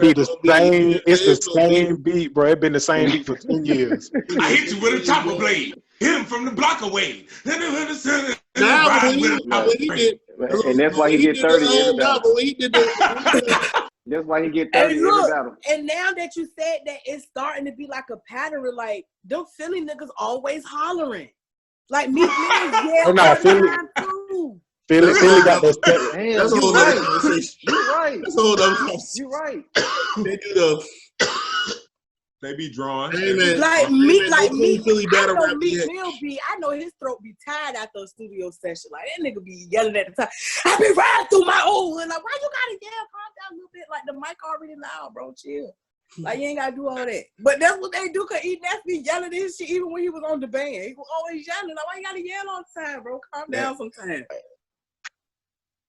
be the same. It's the same beat, bro. It been the same beat for 10 years. I hit you with a chopper blade. Hit him from the block away. And that's why he get 30 every battle. That's why he get 30 every battle. And now that you said that, it's starting to be like a pattern. Like them Philly niggas always hollering. Like me, Philly got this. That's a whole other conversation. You're right. That's a whole other conversation. You're right. They do the. They be drawing. Like me, Philly battle rap. I know his throat be tired after a studio session. Like that nigga be yelling at the time. I be riding through my old and like, why you gotta yell? Calm down a little bit. Like the mic already loud, bro. Chill. Like you ain't gotta do all that. But that's what they do. Cause E-Ness be yelling at his shit even when he was on the band. He was always yelling. Like why you gotta yell all the time, bro? Calm down sometimes.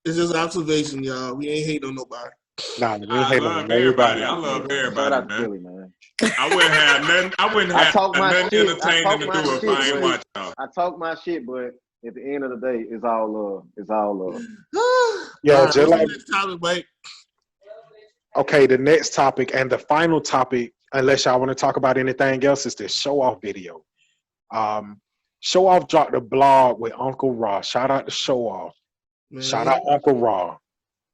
It's just observation, y'all. We ain't hating on nobody. Nah, we I hate love on everybody. I love everybody, man. I wouldn't have nothing. I wouldn't have nothing entertaining to do if I ain't watch y'all. I talk my shit, but At the end of the day, it's all love. It's all love. Yeah, right, just like next topic, Mike. Okay, the next topic and the final topic, unless y'all want to talk about anything else, is this Showoff video. Showoff dropped a blog with Uncle Raw. Shout out to Showoff. Shout out Uncle Raw.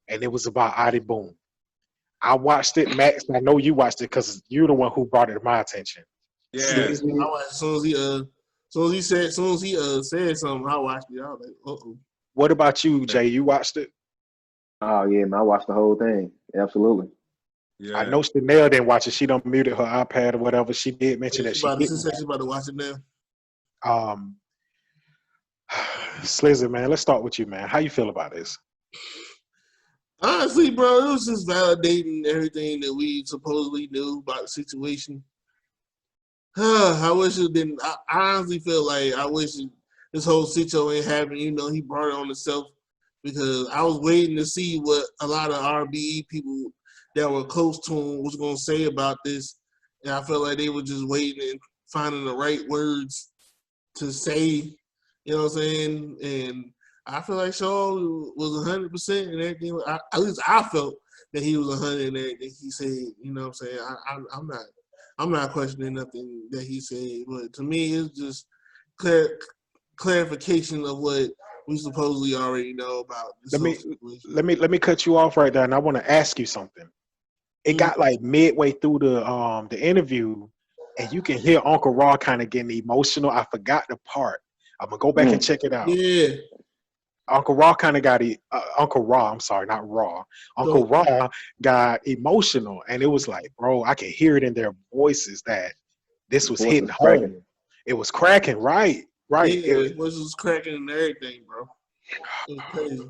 And it was about Adi Boom. I watched it, Max. I know you watched it because you're the one who brought it to my attention. Yeah. I watched as soon as he said something, I watched it. I was like, uh-oh. What about you, Jay? You watched it? Oh yeah, man, I watched the whole thing. Absolutely. Yeah. I know Chanel didn't watch it. She done muted her iPad or whatever. She did mention that she didn't. She's about to watch it now. Slizzy, man, let's start with you, man. How you feel about this? Honestly, bro, it was just validating everything that we supposedly knew about the situation. I wish it didn't. I honestly feel like I wish this whole situation ain't happened. You know, he brought it on himself because I was waiting to see what a lot of RBE people that were close to him was going to say about this. And I felt like they were just waiting and finding the right words to say, you know what I'm saying? And I feel like Shaw was 100% and everything. At least I felt that he was 100 and everything he said. You know what I'm saying? I'm not questioning nothing that he said, but to me, it's just clarification of what we supposedly already know about. Let me cut you off right there, and I want to ask you something. It got like midway through the interview, and you can hear Uncle Raw kind of getting emotional. I forgot the part. I'm gonna go back and check it out. Yeah. Uncle Raw kind of got Uncle Raw. I'm sorry, not Raw. Uncle Raw got emotional, and it was like, bro, I can hear it in their voices that this was hitting home. It was cracking, right? Right. Yeah, it was cracking and everything, bro. It was crazy.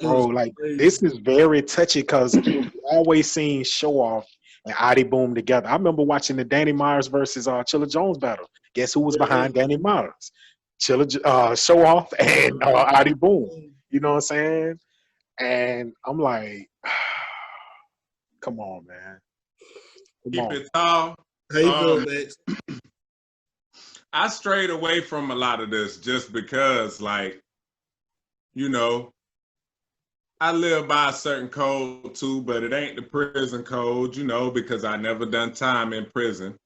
Bro, like this is very touchy because you always seen Showoff and Adi Boom together. I remember watching the Danny Myers versus Chilla Jones battle. Guess who was behind Danny Myers? Showoff and Adi Boom. You know what I'm saying? And I'm like, come on, man. Keep it tall. How you feel, Max? I strayed away from a lot of this just because, like, you know, I live by a certain code too, but it ain't the prison code, you know, because I never done time in prison.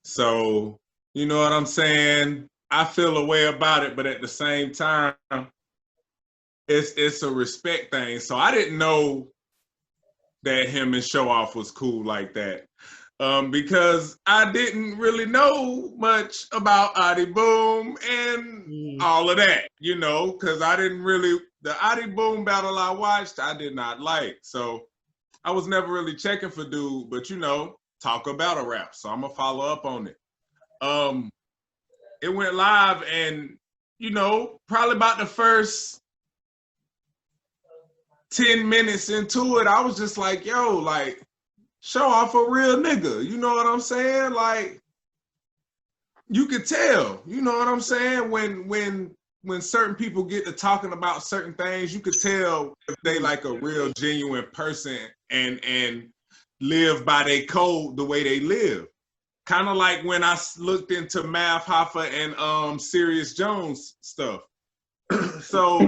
So, you know what I'm saying? I feel a way about it, but at the same time, it's a respect thing. So I didn't know that him and Showoff was cool like that. Because I didn't really know much about Adi Boom and all of that, you know, because I didn't really, the Adi Boom battle I watched, I did not like. So I was never really checking for dude, but you know, talk about a rap. So I'm gonna follow up on it. It went live and, you know, probably about the first 10 minutes into it, I was just like, yo, like, Showoff a real nigga, you know what I'm saying? Like, you could tell, you know what I'm saying? When certain people get to talking about certain things, you could tell if they like a real genuine person and live by their code the way they live. Kind of like when I looked into Math Hoffa and Sirius Jones stuff. So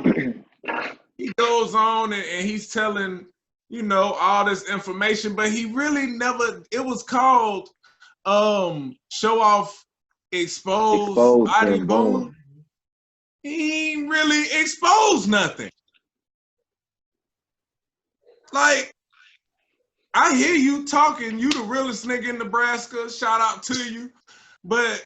he goes on and he's telling, you know, all this information, but he really never, it was called Showoff Exposed Adi Boom. He ain't really exposed nothing. Like, I hear you talking, you the realest nigga in Nebraska, shout out to you, but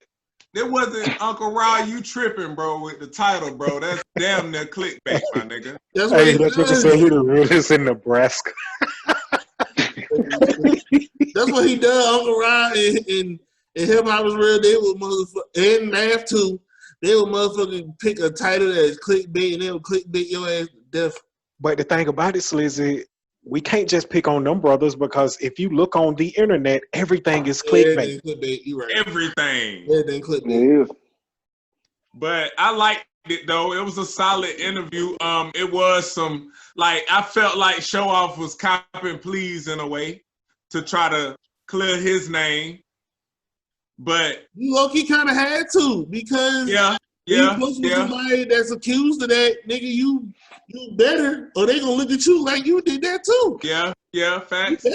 there wasn't Uncle Raw, you tripping, bro, with the title, bro. That's damn near clickbait, my nigga. That's what he said, he the realest in Nebraska. That's what he does. Uncle Rod and Hip Hop is Real. They will motherfucker and Math too. They will motherfucking pick a title that is clickbait and they will clickbait your ass to death. But the thing about it, Slizzy, we can't just pick on them brothers because if you look on the internet, everything is clickbait. Clickbait. You right. Everything. Everything clickbait. But I liked it though. It was a solid interview. It was some, like, I felt like Showoff was copping pleas in a way to try to clear his name. But low-key kind of had to because You close with somebody that's accused of that, nigga, you better, or they gonna look at you like you did that too. Yeah, facts.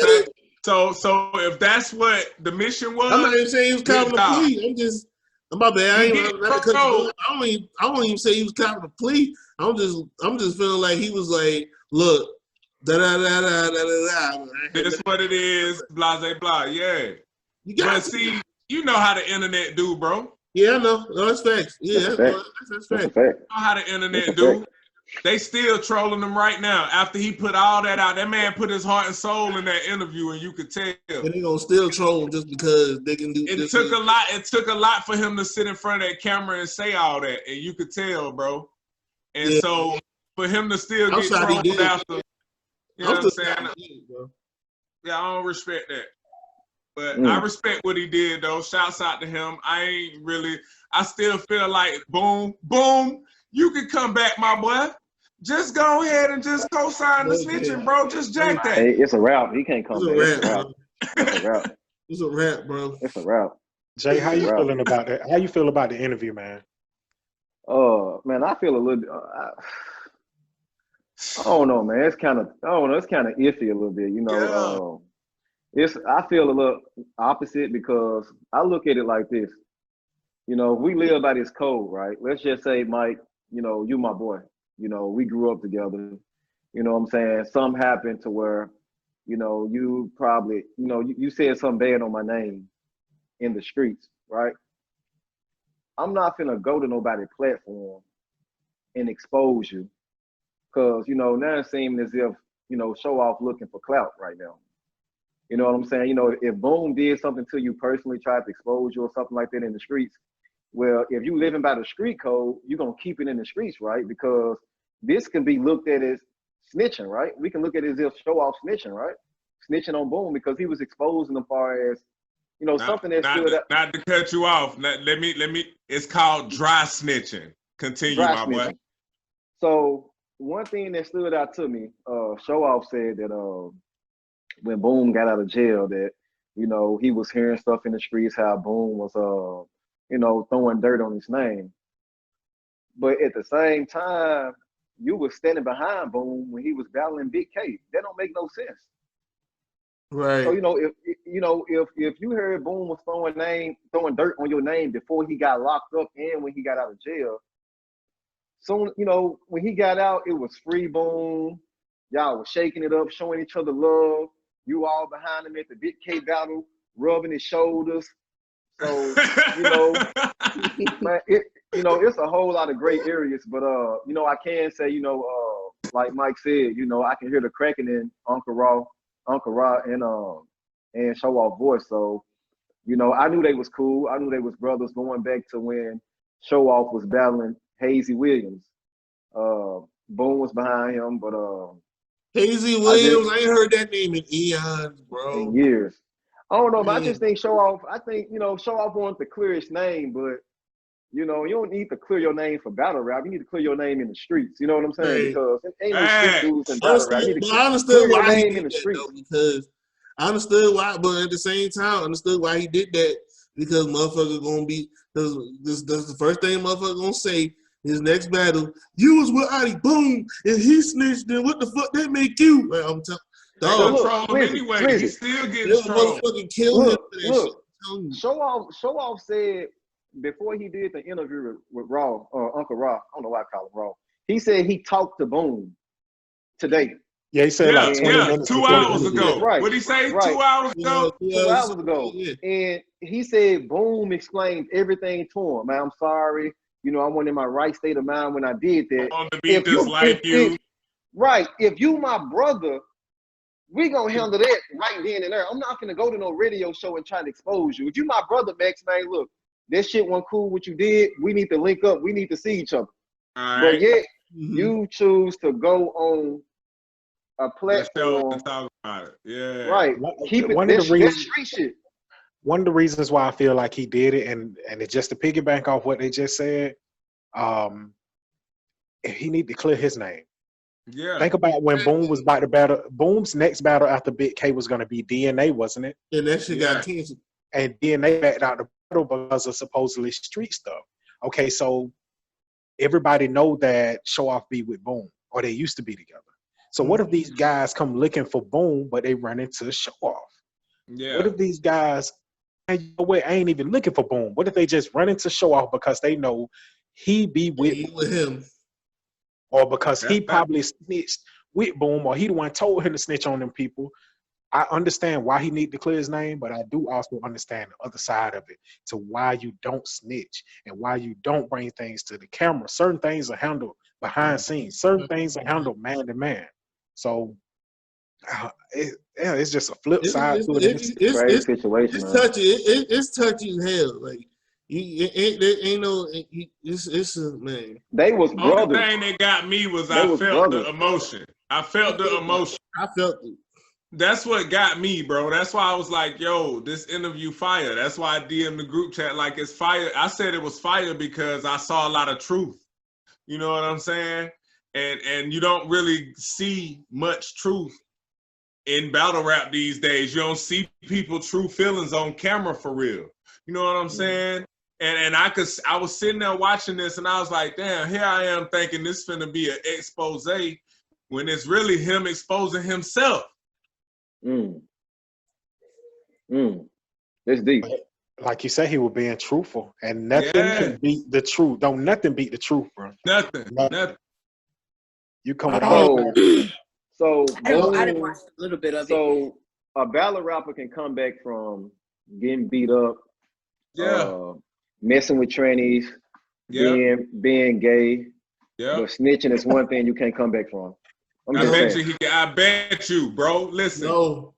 So if that's what the mission was, I'm not even saying he was copping a plea. My bad. I don't even say he was copping a plea. I'm just feeling like he was like, look, da da da da da da. This what it is, blah blah blah. Yeah. But see, you know how the internet do, bro. Yeah, I know. No, that's facts. Yeah, that's facts. You know how the internet do. They still trolling him right now. After he put all that out, that man put his heart and soul in that interview, and you could tell. And they gonna still troll him just because they can do. It took a lot. It took a lot for him to sit in front of that camera and say all that, and you could tell, bro. And so for him to still get trolled after, you know what I'm saying? Yeah, I don't respect that. But I respect what he did, though. Shouts out to him. I still feel like, boom, you can come back, my boy. Just go ahead and just co-sign the snitching, bro. Just jack that. Hey, it's a wrap. He can't come back. It's a wrap. It's a wrap, bro. It's a wrap. Jay, how you feeling about that? How you feel about the interview, man? Man, I feel a little. I don't know, man. It's kind of. I don't know. It's kind of iffy a little bit, you know. I feel a little opposite because I look at it like this. You know, if we live by this code, right? Let's just say, Mike, you know, you my boy. You know, we grew up together. You know what I'm saying? Something happened to where, you know, you probably, you know, you said something bad on my name in the streets, right? I'm not finna go to nobody's platform and expose you. Cause, you know, now it's seeming as if, you know, Showoff looking for clout right now. You know what I'm saying? You know, if Boom did something to you personally, tried to expose you or something like that in the streets, well, if you living by the street code, you're going to keep it in the streets, right? Because this can be looked at as snitching, right? We can look at it as if Showoff snitching, right? Snitching on Boom because he was exposing them far as, you know, something that stood up. Not to cut you off. Let me, it's called dry snitching. Continue, my boy. So one thing that stood out to me, Showoff said that when Boom got out of jail that, you know, he was hearing stuff in the streets, how Boom was, you know, throwing dirt on his name. But at the same time, you were standing behind Boom when he was battling Big K. That don't make no sense. Right. So, you know, if you heard Boom was throwing dirt on your name before he got locked up and when he got out of jail, so, you know, when he got out, it was free Boom. Y'all was shaking it up, showing each other love. You all behind him at the Big K battle, rubbing his shoulders. So, you know, man, it's a whole lot of gray areas, but you know, I can say, you know, like Mike said, you know, I can hear the cracking in Uncle Raw and Showoff voice. So, you know, I knew they was cool. I knew they was brothers going back to when Showoff was battling Hazy Williams. Boom was behind him, but Hazy Williams, I ain't heard that name in eons, bro. In years. I don't know, but I just think Showoff, you know, Showoff wanted to clear his name, but, you know, you don't need to clear your name for battle rap. You need to clear your name in the streets. You know what I'm saying? Because ain't no street dudes in battle rap. I understood why he did that, though, because I understood why, but at the same time, I understood why he did that, because motherfucker gonna be, that's the first thing motherfucker gonna say. His next battle, you was with Adi Boom, and he snitched. Then what the fuck that make you? Like, I'm telling. Dog, troll him anyway. He still getting trolled. Motherfucking kill him. Look. Showoff said before he did the interview with Raw, Uncle Raw. I don't know why I call him Raw. He said he talked to Boom today. Yeah, he said like 20 minutes 2 hours ago. Right. What'd he say? Right. 2 hours ago? 2 hours ago. Yeah. And he said Boom explained everything to him. Man, I'm sorry. You know, I wasn't in my right state of mind when I did that. On the beat just like you. Right. If you my brother, we gonna handle that right then and there. I'm not gonna go to no radio show and try to expose you. If you my brother, Max, man, look, that shit wasn't cool what you did. We need to link up. We need to see each other. But yet, you choose to go on a platform. Talk about it. Yeah. Right. Keep it that street shit. One of the reasons why I feel like he did it, and it's just to piggyback off what they just said, he need to clear his name. Yeah. Think about when Boom was about to battle. Boom's next battle after Big K was going to be DNA, wasn't it? And that shit got canceled. And DNA backed out the battle because of supposedly street stuff. Okay, so everybody know that Showoff be with Boom, or they used to be together. So what if these guys come looking for Boom, but they run into Showoff? Yeah. What if these guys, hey, you know what, I ain't even looking for Boom? What if they just run into Showoff because they know he be with him, or because he probably snitched with Boom, or he the one told him to snitch on them people? I understand why he need to clear his name, but I do also understand the other side of it, to why you don't snitch and why you don't bring things to the camera. Certain things are handled behind scenes. Certain things are handled man to man. So it's just a flip side to it. It's crazy situation. It's touchy. It's touchy as hell. Like ain't no. It's a man. They was brothers. The only thing that got me was I felt the emotion. I felt the emotion. I felt it. That's what got me, bro. That's why I was like, yo, this interview fire. That's why I DM'd the group chat like it's fire. I said it was fire because I saw a lot of truth. You know what I'm saying? And you don't really see much truth in battle rap these days. You don't see people true feelings on camera for real. You know what I'm saying? And I was sitting there watching this and I was like, damn, here I am thinking this finna be an expose when it's really him exposing himself. It's deep. Like you said, he was being truthful, and nothing can beat the truth. Don't nothing beat the truth, bro. Nothing. You come on. So I didn't watch a little bit of it. So a battle rapper can come back from getting beat up, messing with trannies, being gay, but snitching is one thing you can't come back from. I bet you, bro. Listen. No.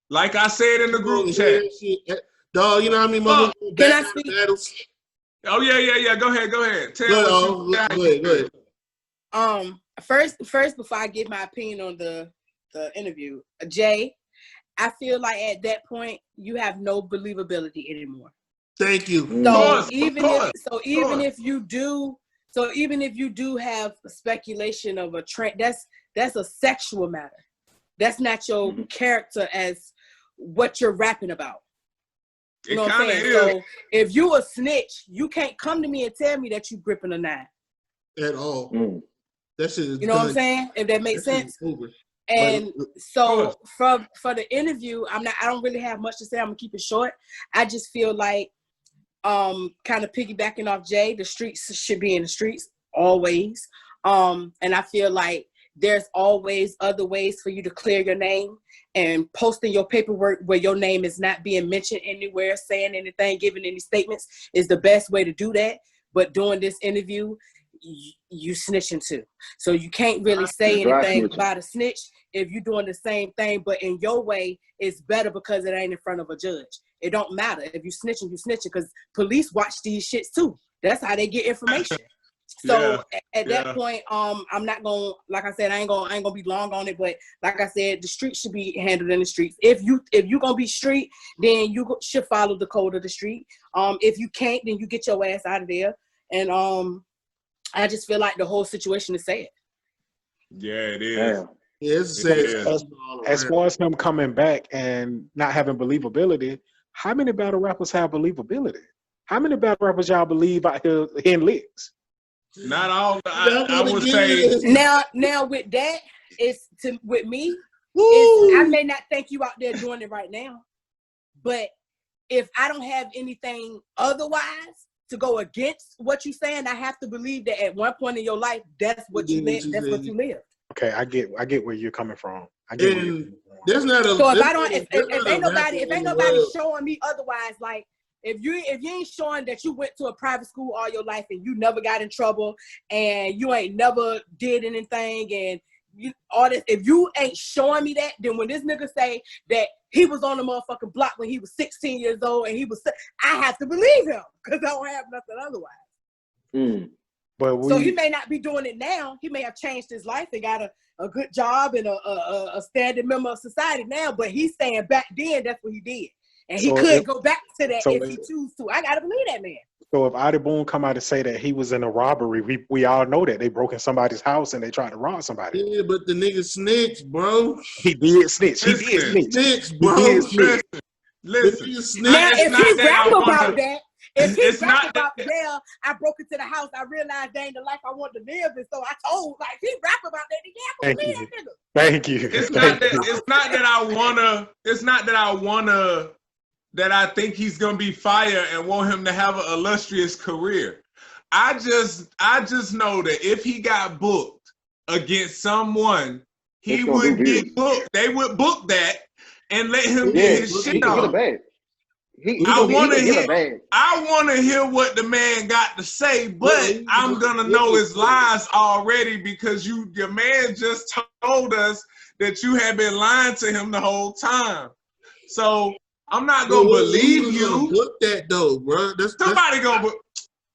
Like I said in the group chat. Dog, you know how many motherfuckers can I speak? Battles? Oh, yeah. Go ahead. Go ahead. First, before I give my opinion on the interview, Jay, I feel like at that point, you have no believability anymore. Thank you. So even if you do have speculation of a trend, that's a sexual matter. That's not your character as what you're rapping about. You know what I'm saying? So if you a snitch, you can't come to me and tell me that you gripping a knife. At all. That shit is you know what I'm saying? If that makes sense. And so for the interview, I don't really have much to say. I'm gonna keep it short. I just feel like kind of piggybacking off Jay, the streets should be in the streets always. And I feel like there's always other ways for you to clear your name, and posting your paperwork where your name is not being mentioned anywhere, saying anything, giving any statements is the best way to do that. But doing this interview, you snitching too. So you can't really say anything about a snitch if you're doing the same thing, but in your way, it's better because it ain't in front of a judge. It don't matter. If you snitching, because police watch these shits too. That's how they get information. So at that point, I'm not gonna, like I said, I ain't gonna be long on it. But like I said, the streets should be handled in the streets. If you gonna be street, then you should follow the code of the street. If you can't, then you get your ass out of there. And I just feel like the whole situation is sad. Yeah, it is. Yeah, it's sad. As far as him coming back and not having believability, how many battle rappers have believability? How many battle rappers y'all believe out here in licks? Not all. I would say now with that, with me, I may not think you out there doing it right now, but if I don't have anything otherwise to go against what you're saying, I have to believe that at one point in your life, that's what you live. That's what you live. Okay, I get where you're coming from. I get where you're coming from. There's not a, so if ain't nobody showing me otherwise, like if you ain't showing that you went to a private school all your life and you never got in trouble and you ain't never did anything and you all this, if you ain't showing me that, then when this nigga say that he was on the motherfucking block when he was 16 years old and I have to believe him because I don't have nothing otherwise. So he may not be doing it now. He may have changed his life and got a good job and a standing member of society now, but he's saying back then that's what he did. And he could go back to that if he choose to. I gotta believe that man. So if Adi Boone come out and say that he was in a robbery, we all know that they broke in somebody's house and they tried to rob somebody. Yeah, but the nigga snitched, bro. He did snitch. He did snitch. Bro. He did snitch. Listen. Now if he rap about that, If he rap about jail, I broke into the house. I realized that ain't the life I want to live, and so I told, like, he rap about that. Yeah, Thank you. Thank you. It's not that I wanna. That I think he's gonna be fire and want him to have an illustrious career. I just know that if he got booked against someone, he would get booked. They would book that and let him get his shit off. Get a bag. I want to hear what the man got to say, but I'm gonna know his lies already because your man just told us that you have been lying to him the whole time. So I'm not gonna believe you. Book that though, bro. Somebody gonna book.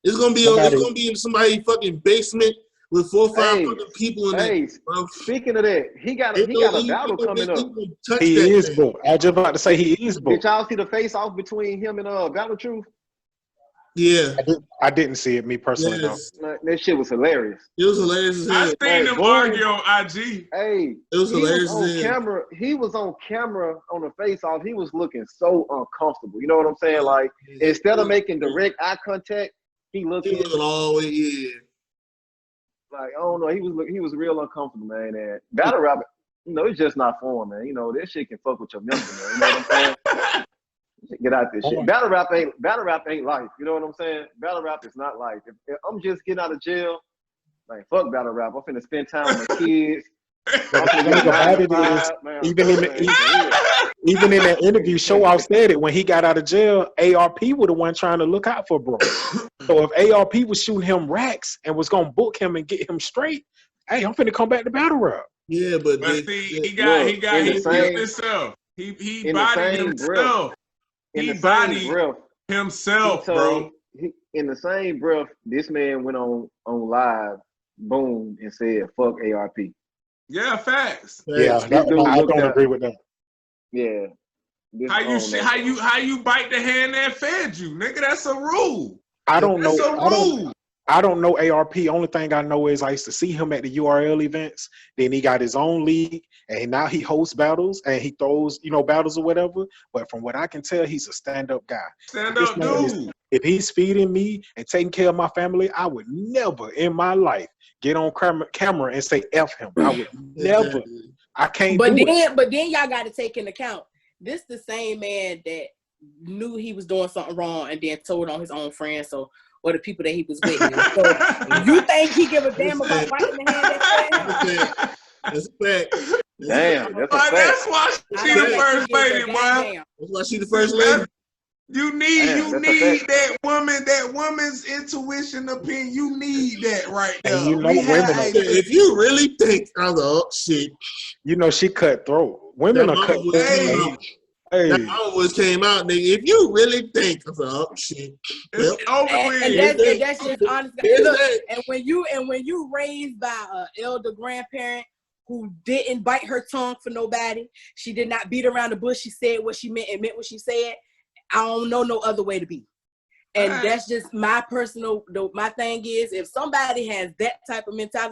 It's gonna be in somebody's fucking basement with 4 or 5 other people in there. Bro. Speaking of that, he got a battle coming up. He is booked. I just about to say he is booked. Did y'all see the face off between him and Battle Truth? Yeah, I didn't see it. Me personally, no. That shit was hilarious. It was hilarious. I seen them argue on IG. Hey, it was hilarious. On camera, he was on camera on the face off. He was looking so uncomfortable. You know what I'm saying? Like instead of making direct eye contact, he looked all the way. Yeah. Like I don't know, he was real uncomfortable, man. And battle rap, it's just not for him, man. This shit can fuck with your mental, man. You know what I'm saying? Get out this shit. Battle rap ain't life. You know what I'm saying? Battle rap is not life. If I'm just getting out of jail, like fuck battle rap. I'm finna spend time with my kids. Even in that interview, Showoff said it when he got out of jail. ARP was the one trying to look out for bro. So if ARP was shooting him racks and was gonna book him and get him straight, hey, I'm finna come back to battle rap. Yeah, but see, he killed himself. He bodied himself. He bodied himself, bro. In the same breath, this man went on live, boom, and said, "Fuck ARP." Yeah, facts. Yeah, I don't agree with that. Yeah. How you bite the hand that fed you, nigga? That's a rule. I don't know. That's a rule. I don't know ARP. Only thing I know is I used to see him at the URL events. Then he got his own league, and now he hosts battles and he throws, battles or whatever. But from what I can tell, he's a stand-up guy. Stand-up dude. If he's feeding me and taking care of my family, I would never in my life get on camera and say F him. I would never. I can't. But then y'all got to take into account this the same man that knew he was doing something wrong and then told on his own friends. Or the people that he was with. So you think he give a damn about biting the hand that That's a fact. Damn, that's a fact. That's why she the first lady, boy. That's why she the first lady. You need that woman's intuition opinion. You need that right there. And women. If you really think, shit. She cut throat. Women are cut throat. That always came out, nigga. If you really think of shit, it's over with. And that's just honest. Look, and when you raised by an elder grandparent who didn't bite her tongue for nobody, she did not beat around the bush. She said what she meant and meant what she said. I don't know no other way to be. And that's just my personal. My thing is, if somebody has that type of mentality.